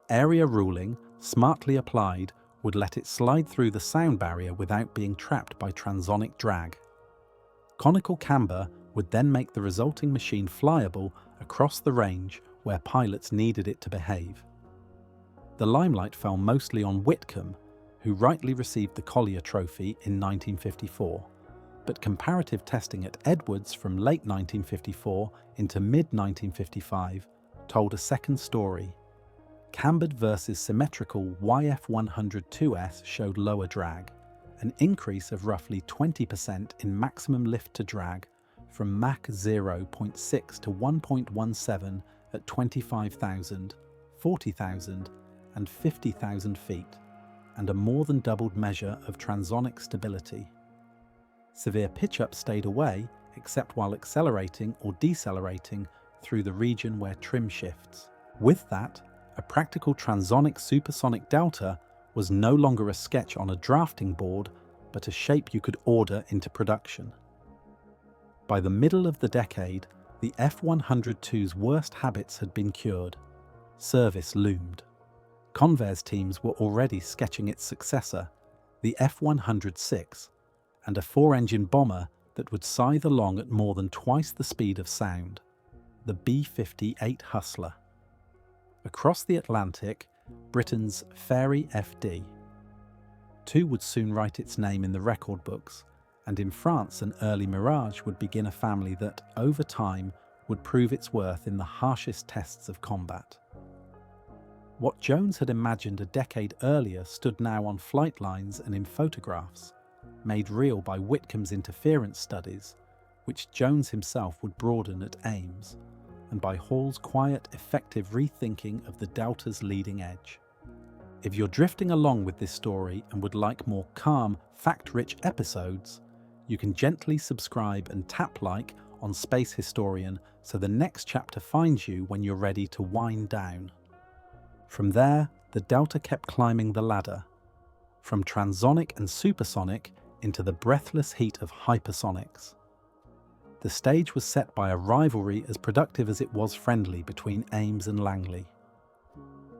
Area ruling, smartly applied, would let it slide through the sound barrier without being trapped by transonic drag. Conical camber would then make the resulting machine flyable across the range where pilots needed it to behave. The limelight fell mostly on Whitcomb, who rightly received the Collier Trophy in 1954, but comparative testing at Edwards from late 1954 into mid-1955 told a second story. Cambered versus symmetrical YF-102S showed lower drag, an increase of roughly 20% in maximum lift to drag from Mach 0.6 to 1.17 at 25,000, 40,000 and 50,000 feet, and a more than doubled measure of transonic stability. Severe pitch-up stayed away except while accelerating or decelerating through the region where trim shifts. With that, a practical transonic supersonic delta was no longer a sketch on a drafting board, but a shape you could order into production. By the middle of the decade, the F-102's worst habits had been cured. Service loomed. Convair's teams were already sketching its successor, the F-106, and a four-engine bomber that would scythe along at more than twice the speed of sound, the B-58 Hustler. Across the Atlantic, Britain's Fairey FD. Two would soon write its name in the record books, and in France an early Mirage would begin a family that, over time, would prove its worth in the harshest tests of combat. What Jones had imagined a decade earlier stood now on flight lines and in photographs, made real by Whitcomb's interference studies, which Jones himself would broaden at Ames, and by Hall's quiet, effective rethinking of the Delta's leading edge. If you're drifting along with this story and would like more calm, fact-rich episodes, you can gently subscribe and tap like on Space Historian so the next chapter finds you when you're ready to wind down. From there, the Delta kept climbing the ladder, from transonic and supersonic into the breathless heat of hypersonics. The stage was set by a rivalry as productive as it was friendly between Ames and Langley.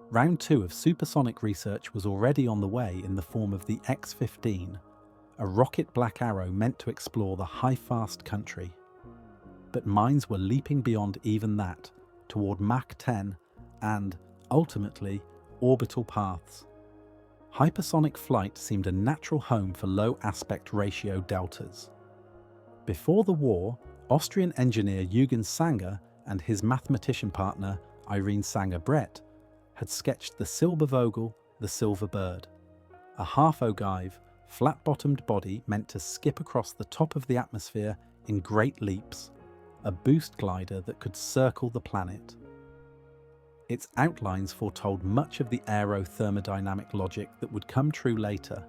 Round 2 of supersonic research was already on the way in the form of the X-15, a rocket Black Arrow meant to explore the high-fast country. But minds were leaping beyond even that, toward Mach 10 and, ultimately, orbital paths. Hypersonic flight seemed a natural home for low aspect ratio deltas. Before the war, Austrian engineer Eugen Sanger and his mathematician partner Irene Sanger-Brett had sketched the Silbervogel, the Silver Bird, a half-ogive, flat-bottomed body meant to skip across the top of the atmosphere in great leaps, a boost glider that could circle the planet. Its outlines foretold much of the aero-thermodynamic logic that would come true later.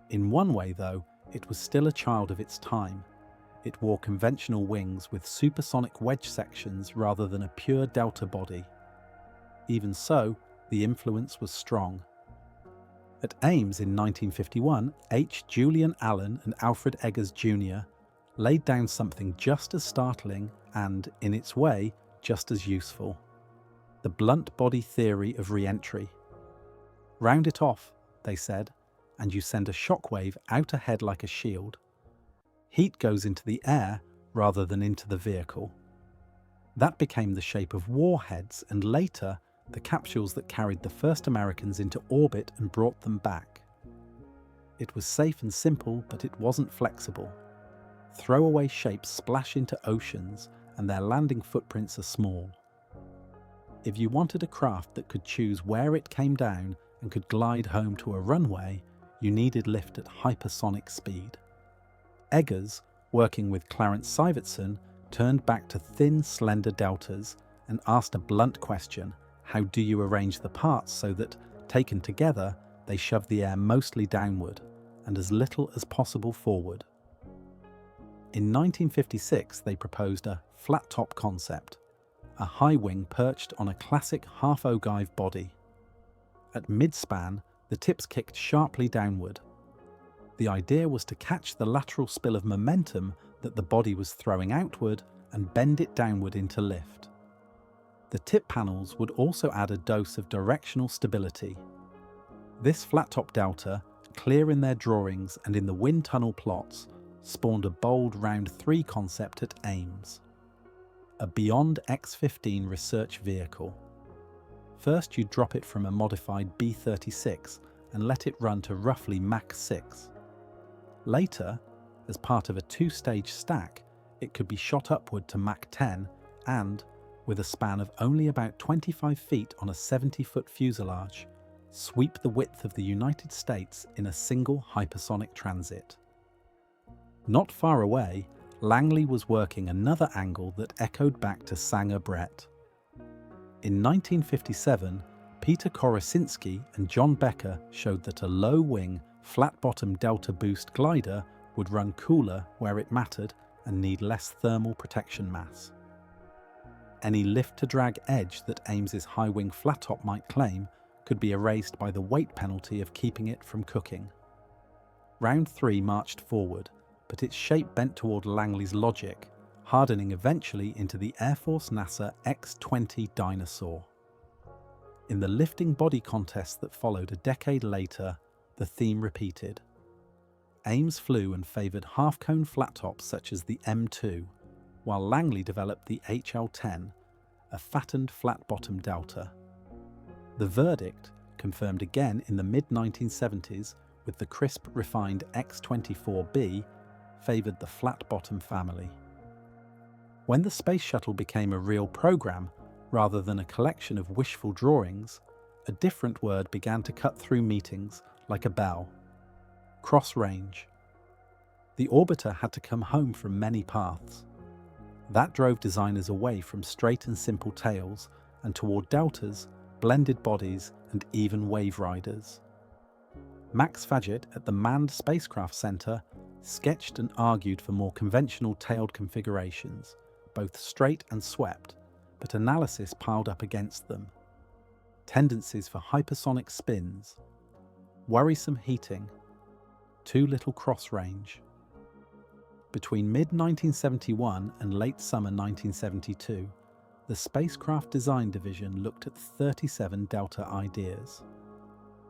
In one way, though, it was still a child of its time. It wore conventional wings with supersonic wedge sections rather than a pure delta body. Even so, the influence was strong. At Ames in 1951, H. Julian Allen and Alfred Eggers Jr. laid down something just as startling and, in its way, just as useful. The blunt body theory of reentry. Round it off, they said, and you send a shockwave out ahead like a shield. Heat goes into the air rather than into the vehicle. That became the shape of warheads and later the capsules that carried the first Americans into orbit and brought them back. It was safe and simple, but it wasn't flexible. Throwaway shapes splash into oceans and their landing footprints are small. If you wanted a craft that could choose where it came down and could glide home to a runway, you needed lift at hypersonic speed. Eggers, working with Clarence Seivertson, turned back to thin, slender deltas and asked a blunt question: how do you arrange the parts so that, taken together, they shove the air mostly downward and as little as possible forward? In 1956, they proposed a flat-top concept, a high wing perched on a classic half-ogive body. At mid-span, the tips kicked sharply downward. The idea was to catch the lateral spill of momentum that the body was throwing outward and bend it downward into lift. The tip panels would also add a dose of directional stability. This flat-top delta, clear in their drawings and in the wind tunnel plots, spawned a bold Round 3 concept at Ames. A Beyond X-15 research vehicle. First, you'd drop it from a modified B-36 and let it run to roughly Mach 6. Later, as part of a two-stage stack, it could be shot upward to Mach 10 and, with a span of only about 25 feet on a 70-foot fuselage, sweep the width of the United States in a single hypersonic transit. Not far away, Langley was working another angle that echoed back to Sanger-Brett. In 1957, Peter Korosinski and John Becker showed that a low-wing, flat-bottom delta boost glider would run cooler where it mattered and need less thermal protection mass. Any lift-to-drag edge that Ames's high-wing flat-top might claim could be erased by the weight penalty of keeping it from cooking. Round 3 marched forward, but its shape bent toward Langley's logic, hardening eventually into the Air Force NASA X-20 Dyna-Soar. In the lifting body contest that followed a decade later, the theme repeated. Ames flew and favoured half-cone flat-tops such as the M2, while Langley developed the HL-10, a fattened flat-bottom delta. The verdict, confirmed again in the mid-1970s with the crisp, refined X-24B, favoured the flat-bottom family. When the Space Shuttle became a real program, rather than a collection of wishful drawings, a different word began to cut through meetings like a bell. Cross-range. The orbiter had to come home from many paths. That drove designers away from straight and simple tails and toward deltas, blended bodies, and even wave riders. Max Faget at the Manned Spacecraft Center sketched and argued for more conventional tailed configurations, both straight and swept, but analysis piled up against them. Tendencies for hypersonic spins, worrisome heating, too little cross-range. Between mid-1971 and late summer 1972, the Spacecraft Design Division looked at 37 delta ideas.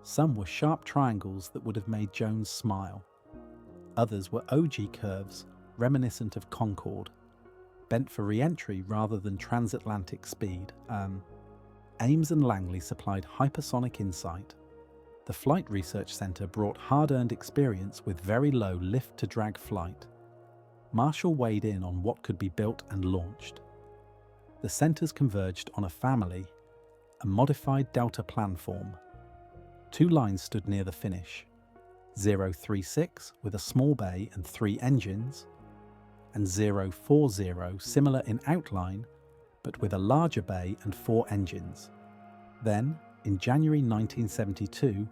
Some were sharp triangles that would have made Jones smile. Others were OG curves, reminiscent of Concorde, bent for re-entry rather than transatlantic speed. Ames and Langley supplied hypersonic insight. The Flight Research Center brought hard-earned experience with very low lift-to-drag flight. Marshall weighed in on what could be built and launched. The centers converged on a family, a modified Delta planform. 2 lines stood near the finish, 036 with a small bay and 3 engines, and 040 similar in outline, but with a larger bay and 4 engines. Then, in January 1972,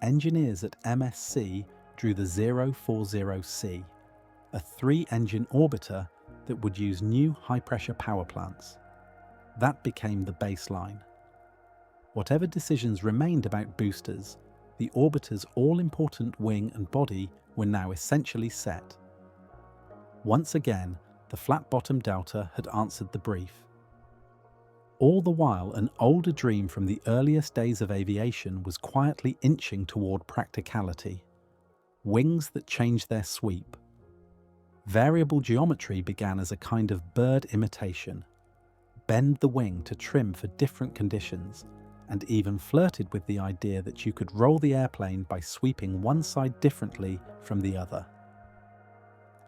engineers at MSC drew the 040C, a 3-engine orbiter that would use new high-pressure power plants. That became the baseline. Whatever decisions remained about boosters, the orbiter's all-important wing and body were now essentially set. Once again, the flat-bottomed Delta had answered the brief. All the while, an older dream from the earliest days of aviation was quietly inching toward practicality. Wings that changed their sweep. Variable geometry began as a kind of bird imitation. Bend the wing to trim for different conditions, and even flirted with the idea that you could roll the airplane by sweeping one side differently from the other.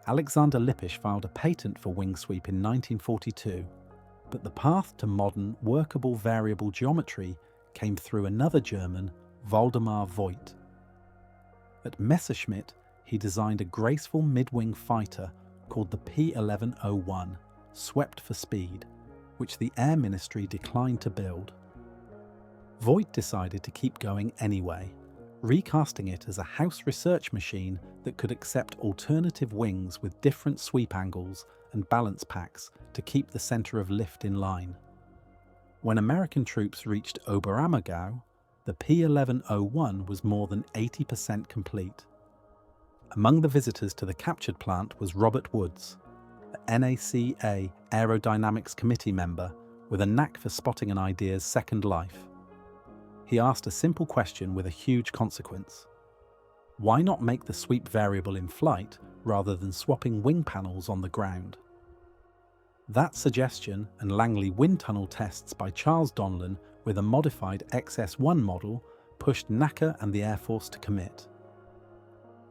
Alexander Lippisch filed a patent for wing sweep in 1942, but the path to modern, workable variable geometry came through another German, Waldemar Voigt. At Messerschmitt, he designed a graceful mid-wing fighter called the P-1101, swept for speed, which the Air Ministry declined to build. Voigt decided to keep going anyway, recasting it as a house research machine that could accept alternative wings with different sweep angles and balance packs to keep the center of lift in line. When American troops reached Oberammergau, the P-1101 was more than 80% complete. Among the visitors to the captured plant was Robert Woods, a NACA Aerodynamics committee member with a knack for spotting an idea's second life. He asked a simple question with a huge consequence. Why not make the sweep variable in flight rather than swapping wing panels on the ground? That suggestion and Langley wind tunnel tests by Charles Donlan with a modified XS-1 model pushed NACA and the Air Force to commit.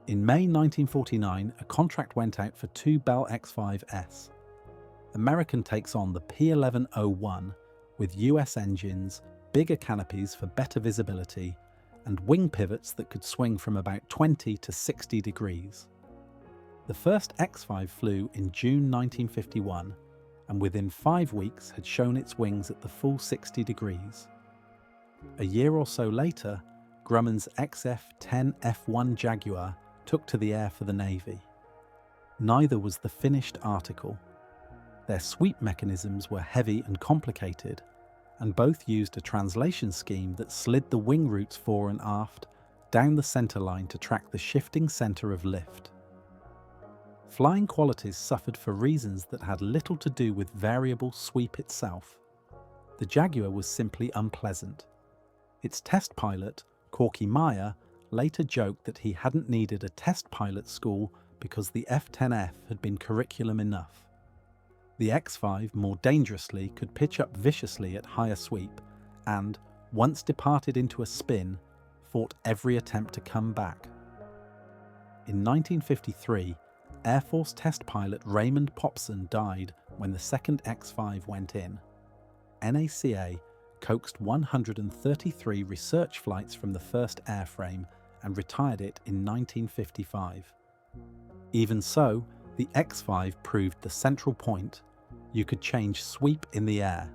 In May 1949, a contract went out for 2 Bell X-5s. American takes on the P-1101 with US engines, bigger canopies for better visibility, and wing pivots that could swing from about 20 to 60 degrees. The first X-5 flew in June 1951, and within 5 weeks had shown its wings at the full 60 degrees. A year or so later, Grumman's XF-10 F1 Jaguar took to the air for the Navy. Neither was the finished article. Their sweep mechanisms were heavy and complicated, and both used a translation scheme that slid the wing roots fore and aft down the center line to track the shifting center of lift. Flying qualities suffered for reasons that had little to do with variable sweep itself. The Jaguar was simply unpleasant. Its test pilot, Corky Meyer, later joked that he hadn't needed a test pilot school because the F-10F had been curriculum enough. The X-5, more dangerously, could pitch up viciously at higher sweep and, once departed into a spin, fought every attempt to come back. In 1953, Air Force test pilot Raymond Popson died when the second X-5 went in. NACA coaxed 133 research flights from the first airframe and retired it in 1955. Even so, the X-5 proved the central point: you could change sweep in the air.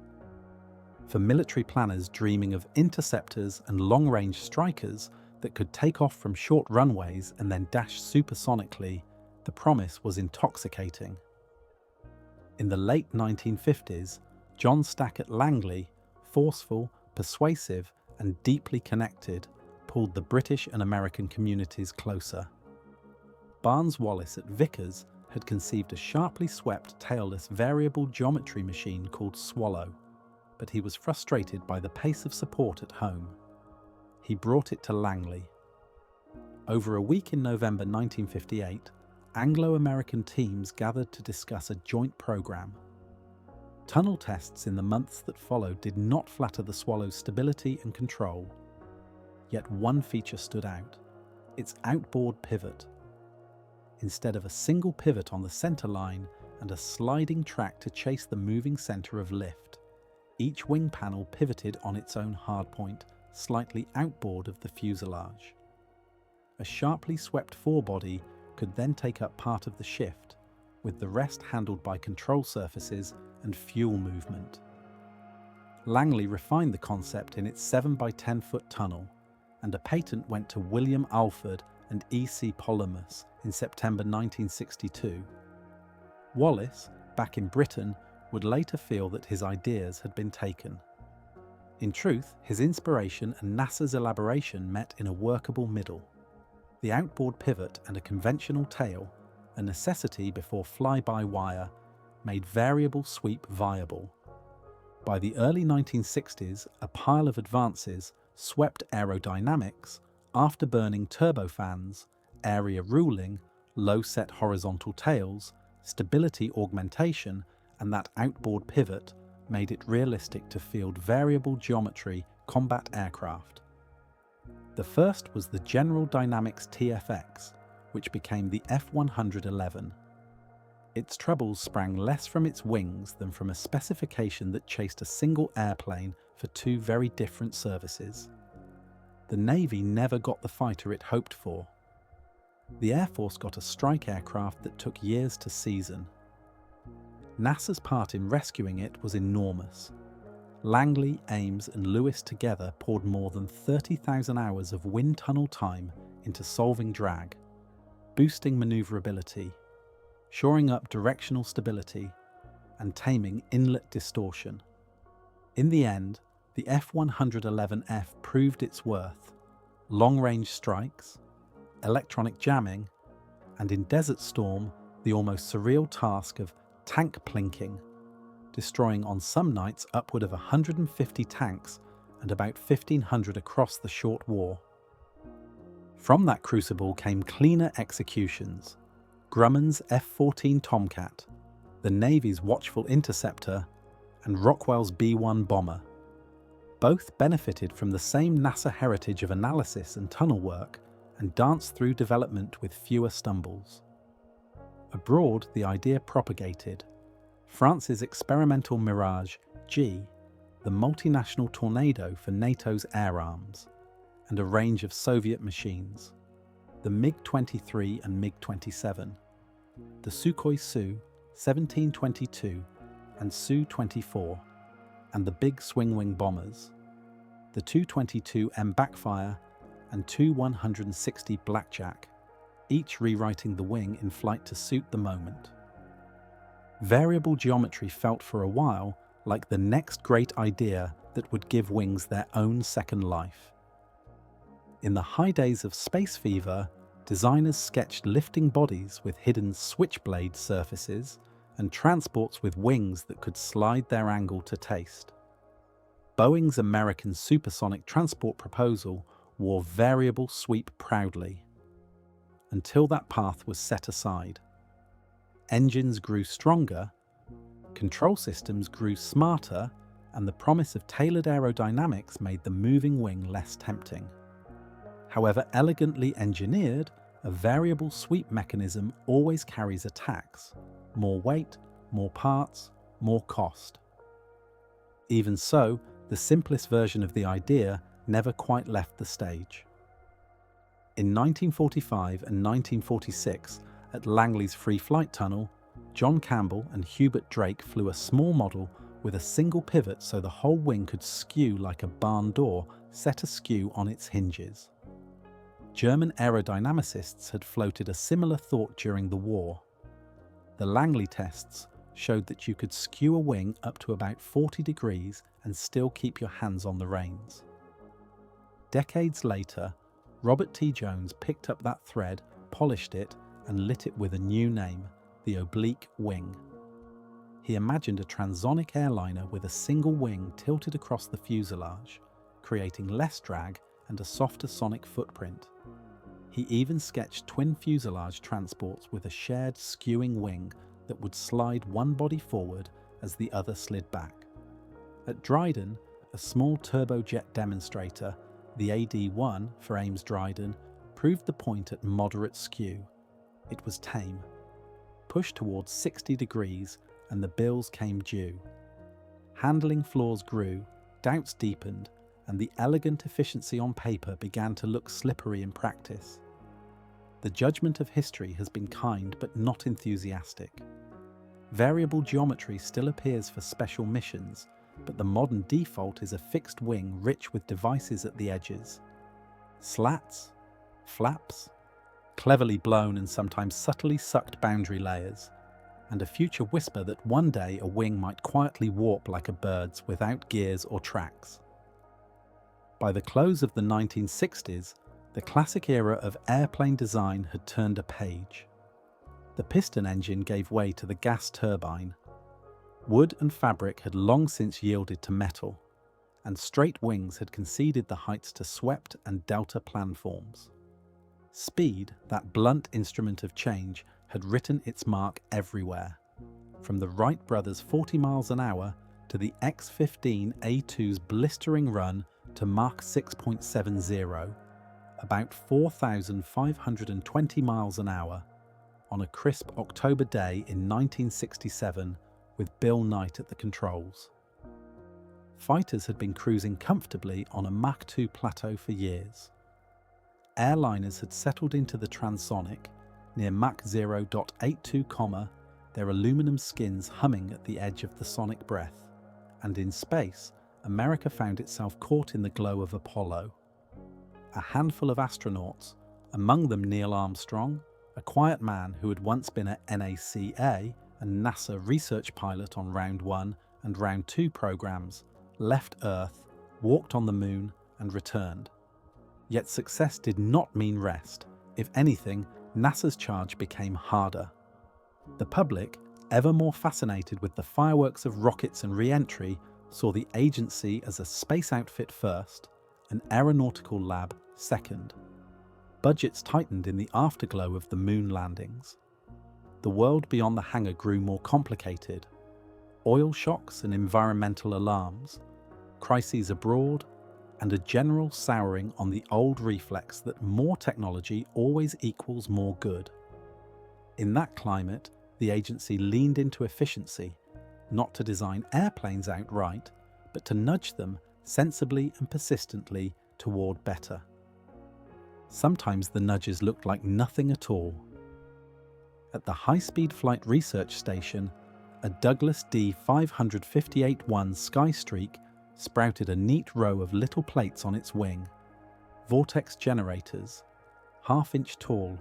For military planners dreaming of interceptors and long-range strikers that could take off from short runways and then dash supersonically, the promise was intoxicating. In the late 1950s, John Stackett Langley, forceful, persuasive, and deeply connected, pulled the British and American communities closer. Barnes Wallis at Vickers had conceived a sharply swept tailless variable geometry machine called Swallow, but he was frustrated by the pace of support at home. He brought it to Langley. Over a week in November 1958, Anglo-American teams gathered to discuss a joint program. Tunnel tests in the months that followed did not flatter the Swallow's stability and control. Yet one feature stood out: its outboard pivot. Instead of a single pivot on the center line and a sliding track to chase the moving center of lift, each wing panel pivoted on its own hardpoint, slightly outboard of the fuselage. A sharply swept forebody could then take up part of the shift, with the rest handled by control surfaces and fuel movement. Langley refined the concept in its 7 by 10 foot tunnel, and a patent went to William Alford and E.C. Polymus in September 1962. Wallis, back in Britain, would later feel that his ideas had been taken. In truth, his inspiration and NASA's elaboration met in a workable middle. The outboard pivot and a conventional tail, a necessity before fly-by-wire, made variable sweep viable. By the early 1960s, a pile of advances swept aerodynamics, afterburning turbofans, area ruling, low-set horizontal tails, stability augmentation, and that outboard pivot made it realistic to field variable geometry combat aircraft. The first was the General Dynamics TFX, which became the F-111. Its troubles sprang less from its wings than from a specification that chased a single airplane for two very different services. The Navy never got the fighter it hoped for. The Air Force got a strike aircraft that took years to season. NASA's part in rescuing it was enormous. Langley, Ames, and Lewis together poured more than 30,000 hours of wind tunnel time into solving drag, boosting maneuverability, shoring up directional stability, and taming inlet distortion. In the end, the F-111F proved its worth: long-range strikes, electronic jamming, and in Desert Storm, the almost surreal task of tank plinking, destroying on some nights upward of 150 tanks and about 1,500 across the short war. From that crucible came cleaner executions: Grumman's F-14 Tomcat, the Navy's Watchful Interceptor, and Rockwell's B-1 bomber. Both benefited from the same NASA heritage of analysis and tunnel work and danced through development with fewer stumbles. Abroad, the idea propagated. France's experimental Mirage G, the multinational Tornado for NATO's air arms, and a range of Soviet machines, the MiG-23 and MiG-27, the Sukhoi Su-1722 and Su-24, and the big swing-wing bombers, the Tu-22M Backfire and Tu-160 Blackjack, each rewriting the wing in flight to suit the moment. Variable geometry felt for a while like the next great idea that would give wings their own second life. In the high days of space fever, designers sketched lifting bodies with hidden switchblade surfaces and transports with wings that could slide their angle to taste. Boeing's American Supersonic transport proposal wore variable sweep proudly, until that path was set aside. Engines grew stronger, control systems grew smarter, and the promise of tailored aerodynamics made the moving wing less tempting. However elegantly engineered, a variable sweep mechanism always carries a tax: more weight, more parts, more cost. Even so, the simplest version of the idea never quite left the stage. In 1945 and 1946, at Langley's Free Flight Tunnel, John Campbell and Hubert Drake flew a small model with a single pivot so the whole wing could skew like a barn door set askew on its hinges. German aerodynamicists had floated a similar thought during the war. The Langley tests showed that you could skew a wing up to about 40 degrees and still keep your hands on the reins. Decades later, Robert T. Jones picked up that thread, polished it, and lit it with a new name: the oblique wing. He imagined a transonic airliner with a single wing tilted across the fuselage, creating less drag and a softer sonic footprint. He even sketched twin fuselage transports with a shared skewing wing that would slide one body forward as the other slid back. At Dryden, a small turbojet demonstrator, the AD-1 for Ames Dryden, proved the point at moderate skew. It was tame. Pushed towards 60 degrees and the bills came due. Handling flaws grew, doubts deepened, and the elegant efficiency on paper began to look slippery in practice. The judgment of history has been kind but not enthusiastic. Variable geometry still appears for special missions, but the modern default is a fixed wing rich with devices at the edges. Slats, flaps, cleverly blown and sometimes subtly sucked boundary layers, and a future whisper that one day a wing might quietly warp like a bird's without gears or tracks. By the close of the 1960s, the classic era of airplane design had turned a page. The piston engine gave way to the gas turbine. Wood and fabric had long since yielded to metal, and straight wings had conceded the heights to swept and delta planforms. Speed, that blunt instrument of change, had written its mark everywhere, from the Wright brothers' 40 miles an hour to the X-15A2's blistering run to Mach 6.70, about 4,520 miles an hour, on a crisp October day in 1967 with Bill Knight at the controls. Fighters had been cruising comfortably on a Mach 2 plateau for years. Airliners had settled into the transonic, near Mach 0.82, their aluminum skins humming at the edge of the sonic breath, and in space, America found itself caught in the glow of Apollo. A handful of astronauts, among them Neil Armstrong, a quiet man who had once been a NACA and NASA research pilot on Round 1 and Round 2 programs, left Earth, walked on the Moon, and returned. Yet success did not mean rest. If anything, NASA's charge became harder. The public, ever more fascinated with the fireworks of rockets and re-entry, saw the agency as a space outfit first, an aeronautical lab second. Budgets tightened in the afterglow of the moon landings. The world beyond the hangar grew more complicated. Oil shocks and environmental alarms, crises abroad, and a general souring on the old reflex that more technology always equals more good. In that climate, the agency leaned into efficiency, not to design airplanes outright, but to nudge them sensibly and persistently toward better. Sometimes the nudges looked like nothing at all. At the High-Speed Flight Research Station, a Douglas D-558-1 Skystreak sprouted a neat row of little plates on its wing, vortex generators, half-inch tall,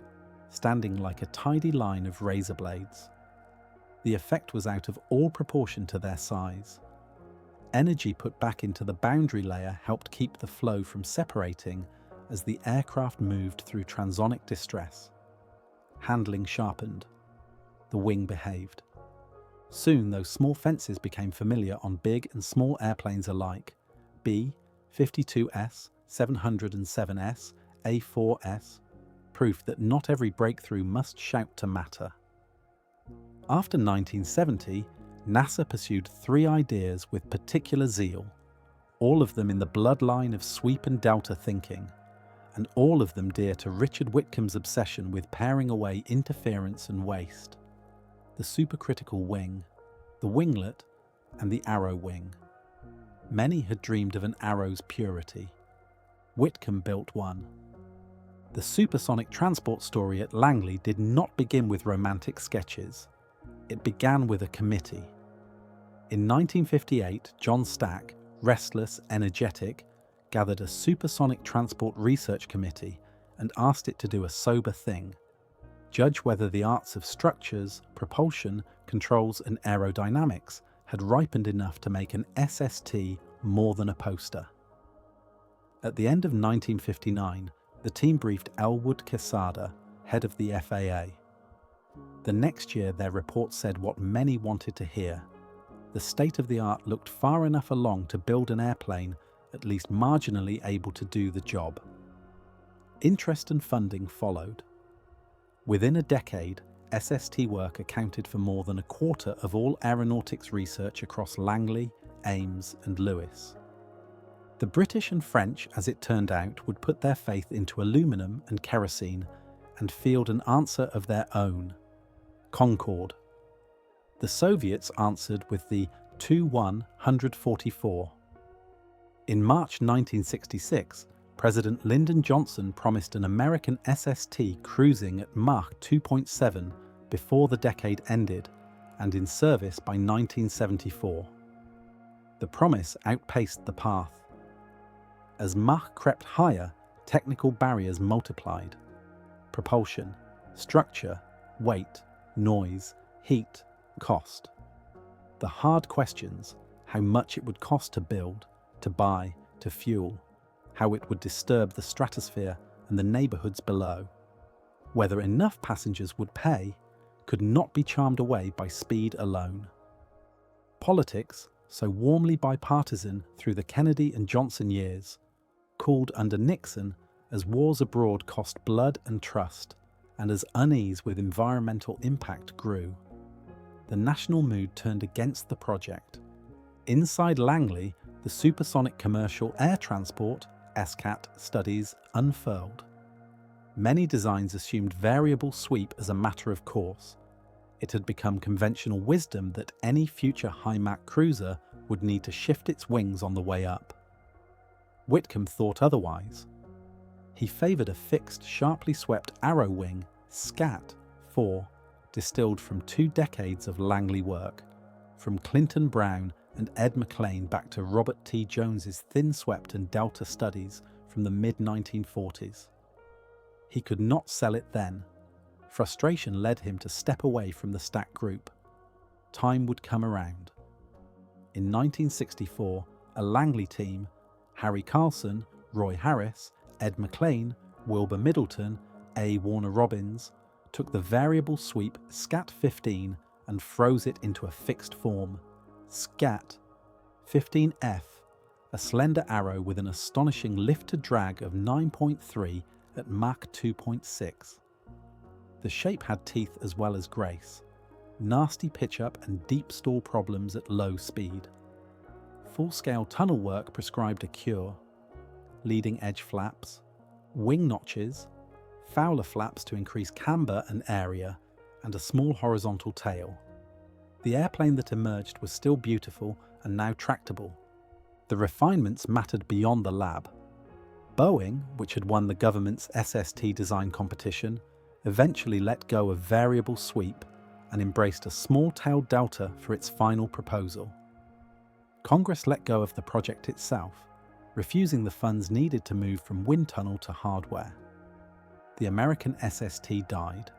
standing like a tidy line of razor blades. The effect was out of all proportion to their size. Energy put back into the boundary layer helped keep the flow from separating as the aircraft moved through transonic distress. Handling sharpened. The wing behaved. Soon those small fences became familiar on big and small airplanes alike. B-52S, 707S, A4S, proof that not every breakthrough must shout to matter. After 1970, NASA pursued 3 ideas with particular zeal, all of them in the bloodline of sweep and delta thinking: and all of them dear to Richard Whitcomb's obsession with paring away interference and waste. The supercritical wing, the winglet, and the arrow wing. Many had dreamed of an arrow's purity. Whitcomb built one. The supersonic transport story at Langley did not begin with romantic sketches. It began with a committee. In 1958, John Stack, restless, energetic, gathered a supersonic transport research committee and asked it to do a sober thing: judge whether the arts of structures, propulsion, controls and aerodynamics had ripened enough to make an SST more than a poster. At the end of 1959, the team briefed Elwood Quesada, head of the FAA. The next year, their report said what many wanted to hear. The state-of-the-art looked far enough along to build an airplane at least marginally able to do the job. Interest and funding followed. Within a decade, SST work accounted for more than a quarter of all aeronautics research across Langley, Ames and Lewis. The British and French, as it turned out, would put their faith into aluminum and kerosene and field an answer of their own: Concorde. The Soviets answered with the Tu-144. In March 1966, President Lyndon Johnson promised an American SST cruising at Mach 2.7 before the decade ended and in service by 1974. The promise outpaced the path. As Mach crept higher, technical barriers multiplied. Propulsion, structure, weight, noise, heat, cost. The hard questions: how much it would cost to build, to buy, to fuel, how it would disturb the stratosphere and the neighbourhoods below, whether enough passengers would pay, could not be charmed away by speed alone. Politics, so warmly bipartisan through the Kennedy and Johnson years, cooled under Nixon as wars abroad cost blood and trust, and as unease with environmental impact grew. The national mood turned against the project. Inside Langley, the supersonic commercial air transport (SCAT) studies unfurled. Many designs assumed variable sweep as a matter of course. It had become conventional wisdom that any future high-Mach cruiser would need to shift its wings on the way up. Whitcomb thought otherwise. He favoured a fixed, sharply swept arrow wing, SCAT 4, distilled from 2 decades of Langley work, from Clinton Brown and Ed McLean back to Robert T. Jones's thin-swept and delta studies from the mid-1940s. He could not sell it then. Frustration led him to step away from the Stack group. Time would come around. In 1964, a Langley team, Harry Carlson, Roy Harris, Ed McLean, Wilbur Middleton, A. Warner Robins, took the variable sweep SCAT 15 and froze it into a fixed form. SCAT 15F, a slender arrow with an astonishing lift-to-drag of 9.3 at Mach 2.6. The shape had teeth as well as grace, nasty pitch-up and deep stall problems at low speed. Full-scale tunnel work prescribed a cure: leading-edge flaps, wing notches, Fowler flaps to increase camber and area, and a small horizontal tail. The airplane that emerged was still beautiful and now tractable. The refinements mattered beyond the lab. Boeing, which had won the government's SST design competition, eventually let go of variable sweep and embraced a small-tail delta for its final proposal. Congress let go of the project itself, refusing the funds needed to move from wind tunnel to hardware. The American SST died.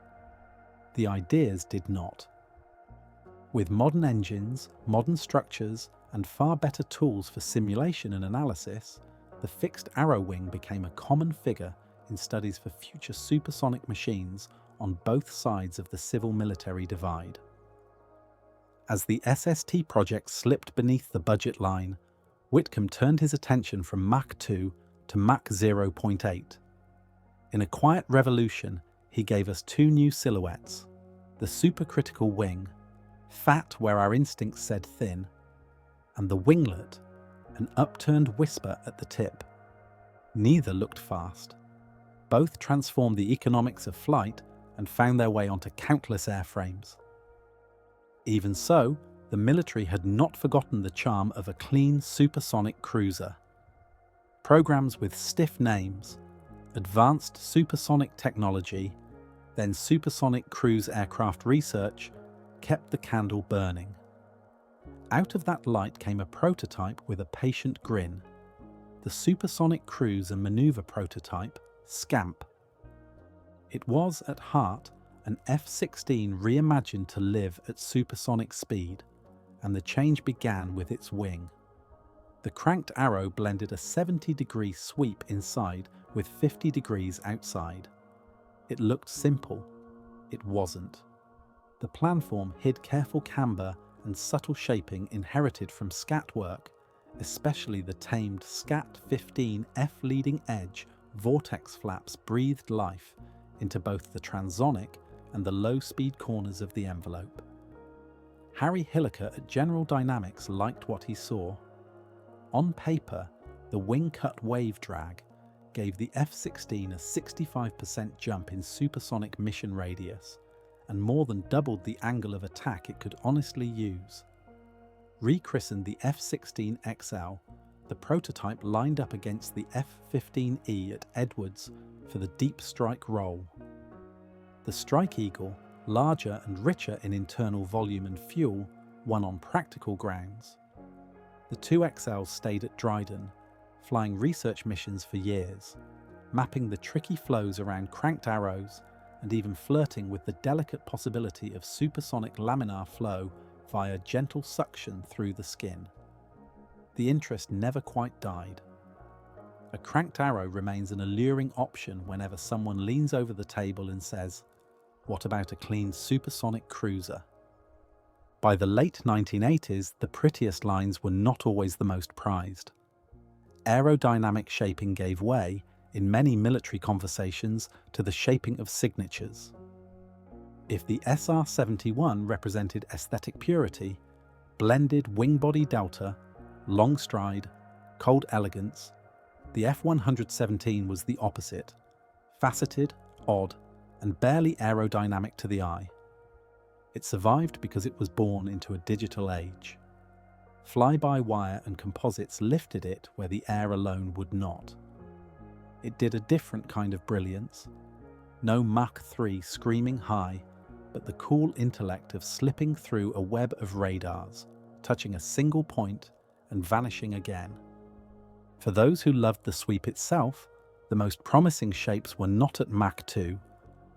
The ideas did not. With modern engines, modern structures, and far better tools for simulation and analysis, the fixed arrow wing became a common figure in studies for future supersonic machines on both sides of the civil-military divide. As the SST project slipped beneath the budget line, Whitcomb turned his attention from Mach 2 to Mach 0.8. In a quiet revolution, he gave us 2 new silhouettes: the supercritical wing, fat where our instincts said thin, and the winglet, an upturned whisper at the tip. Neither looked fast. Both transformed the economics of flight and found their way onto countless airframes. Even so, the military had not forgotten the charm of a clean supersonic cruiser. Programs with stiff names, advanced supersonic technology, then supersonic cruise aircraft research kept the candle burning. Out of that light came a prototype with a patient grin. The Supersonic Cruise and Maneuver Prototype, SCAMP. It was, at heart, an F-16 reimagined to live at supersonic speed, and the change began with its wing. The cranked arrow blended a 70-degree sweep inside with 50 degrees outside. It looked simple. It wasn't. The planform hid careful camber and subtle shaping inherited from scat work, especially the tamed SCAT-15F leading edge vortex flaps breathed life into both the transonic and the low-speed corners of the envelope. Harry Hilliker at General Dynamics liked what he saw. On paper, the wing-cut wave drag gave the F-16 a 65% jump in supersonic mission radius and more than doubled the angle of attack it could honestly use. Rechristened the F-16XL, the prototype lined up against the F-15E at Edwards for the deep strike role. The Strike Eagle, larger and richer in internal volume and fuel, won on practical grounds. The two XLs stayed at Dryden, flying research missions for years, mapping the tricky flows around cranked arrows and even flirting with the delicate possibility of supersonic laminar flow via gentle suction through the skin. The interest never quite died. A cranked arrow remains an alluring option whenever someone leans over the table and says, "What about a clean supersonic cruiser?" By the late 1980s, the prettiest lines were not always the most prized. Aerodynamic shaping gave way, in many military conversations, to the shaping of signatures. If the SR-71 represented aesthetic purity, blended wing-body delta, long stride, cold elegance, the F-117 was the opposite, faceted, odd, and barely aerodynamic to the eye. It survived because it was born into a digital age. Fly-by-wire and composites lifted it where the air alone would not. It did a different kind of brilliance. No Mach 3 screaming high, but the cool intellect of slipping through a web of radars, touching a single point and vanishing again. For those who loved the sweep itself, the most promising shapes were not at Mach 2,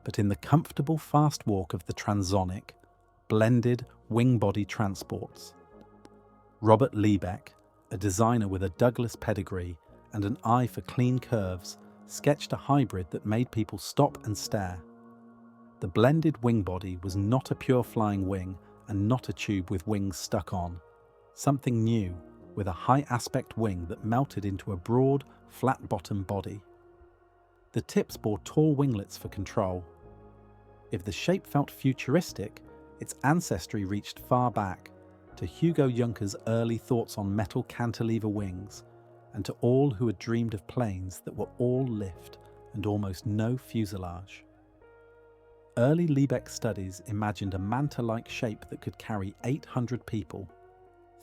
but in the comfortable fast walk of the transonic, blended wing-body transports. Robert Liebeck, a designer with a Douglas pedigree and an eye for clean curves, sketched a hybrid that made people stop and stare. The blended wing body was not a pure flying wing and not a tube with wings stuck on. Something new, with a high aspect wing that melted into a broad, flat-bottom body. The tips bore tall winglets for control. If the shape felt futuristic, its ancestry reached far back, to Hugo Junker's early thoughts on metal cantilever wings, and to all who had dreamed of planes that were all lift and almost no fuselage. Early Liebeck studies imagined a manta-like shape that could carry 800 people,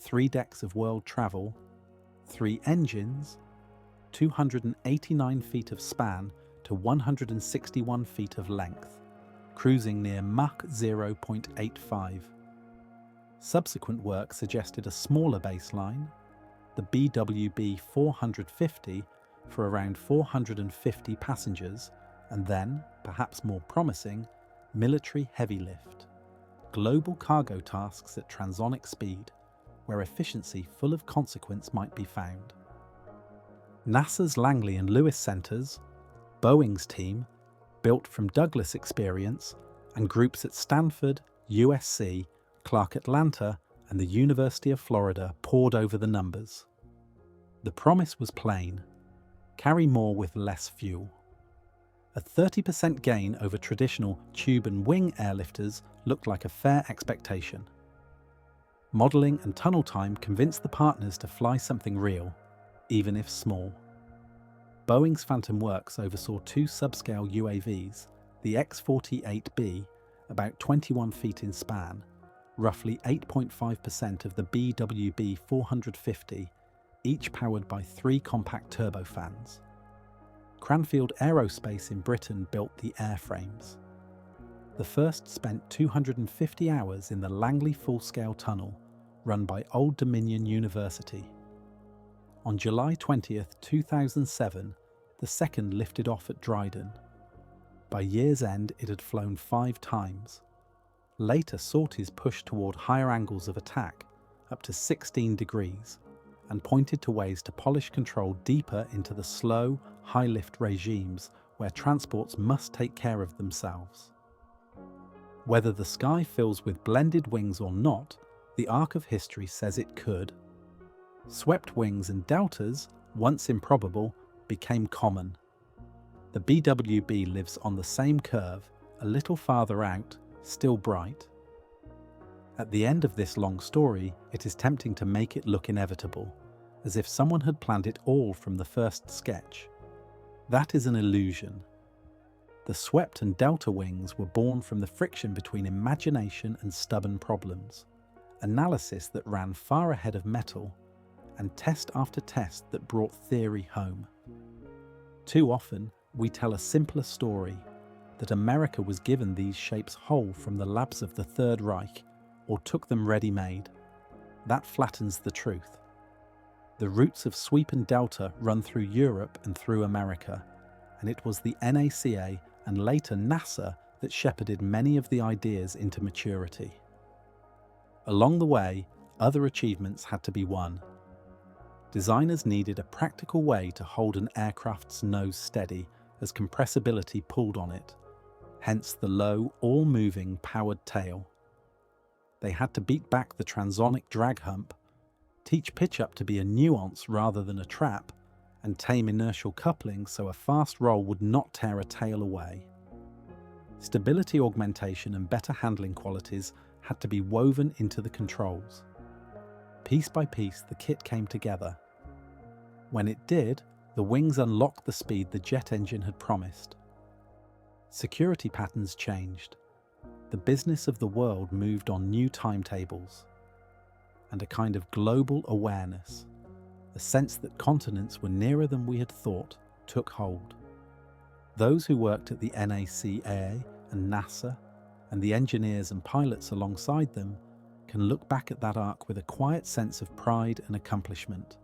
3 decks of world travel, 3 engines, 289 feet of span to 161 feet of length, cruising near Mach 0.85. Subsequent work suggested a smaller baseline, the BWB 450 for around 450 passengers, and then, perhaps more promising, military heavy lift, global cargo tasks at transonic speed, where efficiency full of consequence might be found. NASA's Langley and Lewis centers, Boeing's team, built from Douglas experience, and groups at Stanford, USC, Clark Atlanta, and the University of Florida pored over the numbers. The promise was plain: carry more with less fuel. A 30% gain over traditional tube and wing airlifters looked like a fair expectation. Modelling and tunnel time convinced the partners to fly something real, even if small. Boeing's Phantom Works oversaw two subscale UAVs, the X-48B, about 21 feet in span, roughly 8.5% of the BWB-450, each powered by 3 compact turbofans. Cranfield Aerospace in Britain built the airframes. The first spent 250 hours in the Langley full-scale tunnel, run by Old Dominion University. On July 20, 2007, the second lifted off at Dryden. By year's end, it had flown 5 times. Later, sorties pushed toward higher angles of attack, up to 16 degrees, and pointed to ways to polish control deeper into the slow, high-lift regimes where transports must take care of themselves. Whether the sky fills with blended wings or not, the arc of history says it could. Swept wings and deltas, once improbable, became common. The BWB lives on the same curve, a little farther out, still bright. At the end of this long story, it is tempting to make it look inevitable, as if someone had planned it all from the first sketch. That is an illusion. The swept and delta wings were born from the friction between imagination and stubborn problems, analysis that ran far ahead of metal, and test after test that brought theory home. Too often, we tell a simpler story, that America was given these shapes whole from the labs of the Third Reich, or took them ready-made. That flattens the truth. The roots of sweep and delta run through Europe and through America, and it was the NACA and later NASA that shepherded many of the ideas into maturity. Along the way, other achievements had to be won. Designers needed a practical way to hold an aircraft's nose steady as compressibility pulled on it, hence the low, all-moving powered tail. They had to beat back the transonic drag hump, teach pitch-up to be a nuance rather than a trap, and tame inertial coupling so a fast roll would not tear a tail away. Stability augmentation and better handling qualities had to be woven into the controls. Piece by piece, the kit came together. When it did, the wings unlocked the speed the jet engine had promised. Security patterns changed. The business of the world moved on new timetables. And a kind of global awareness, a sense that continents were nearer than we had thought, took hold. Those who worked at the NACA and NASA, and the engineers and pilots alongside them, can look back at that arc with a quiet sense of pride and accomplishment.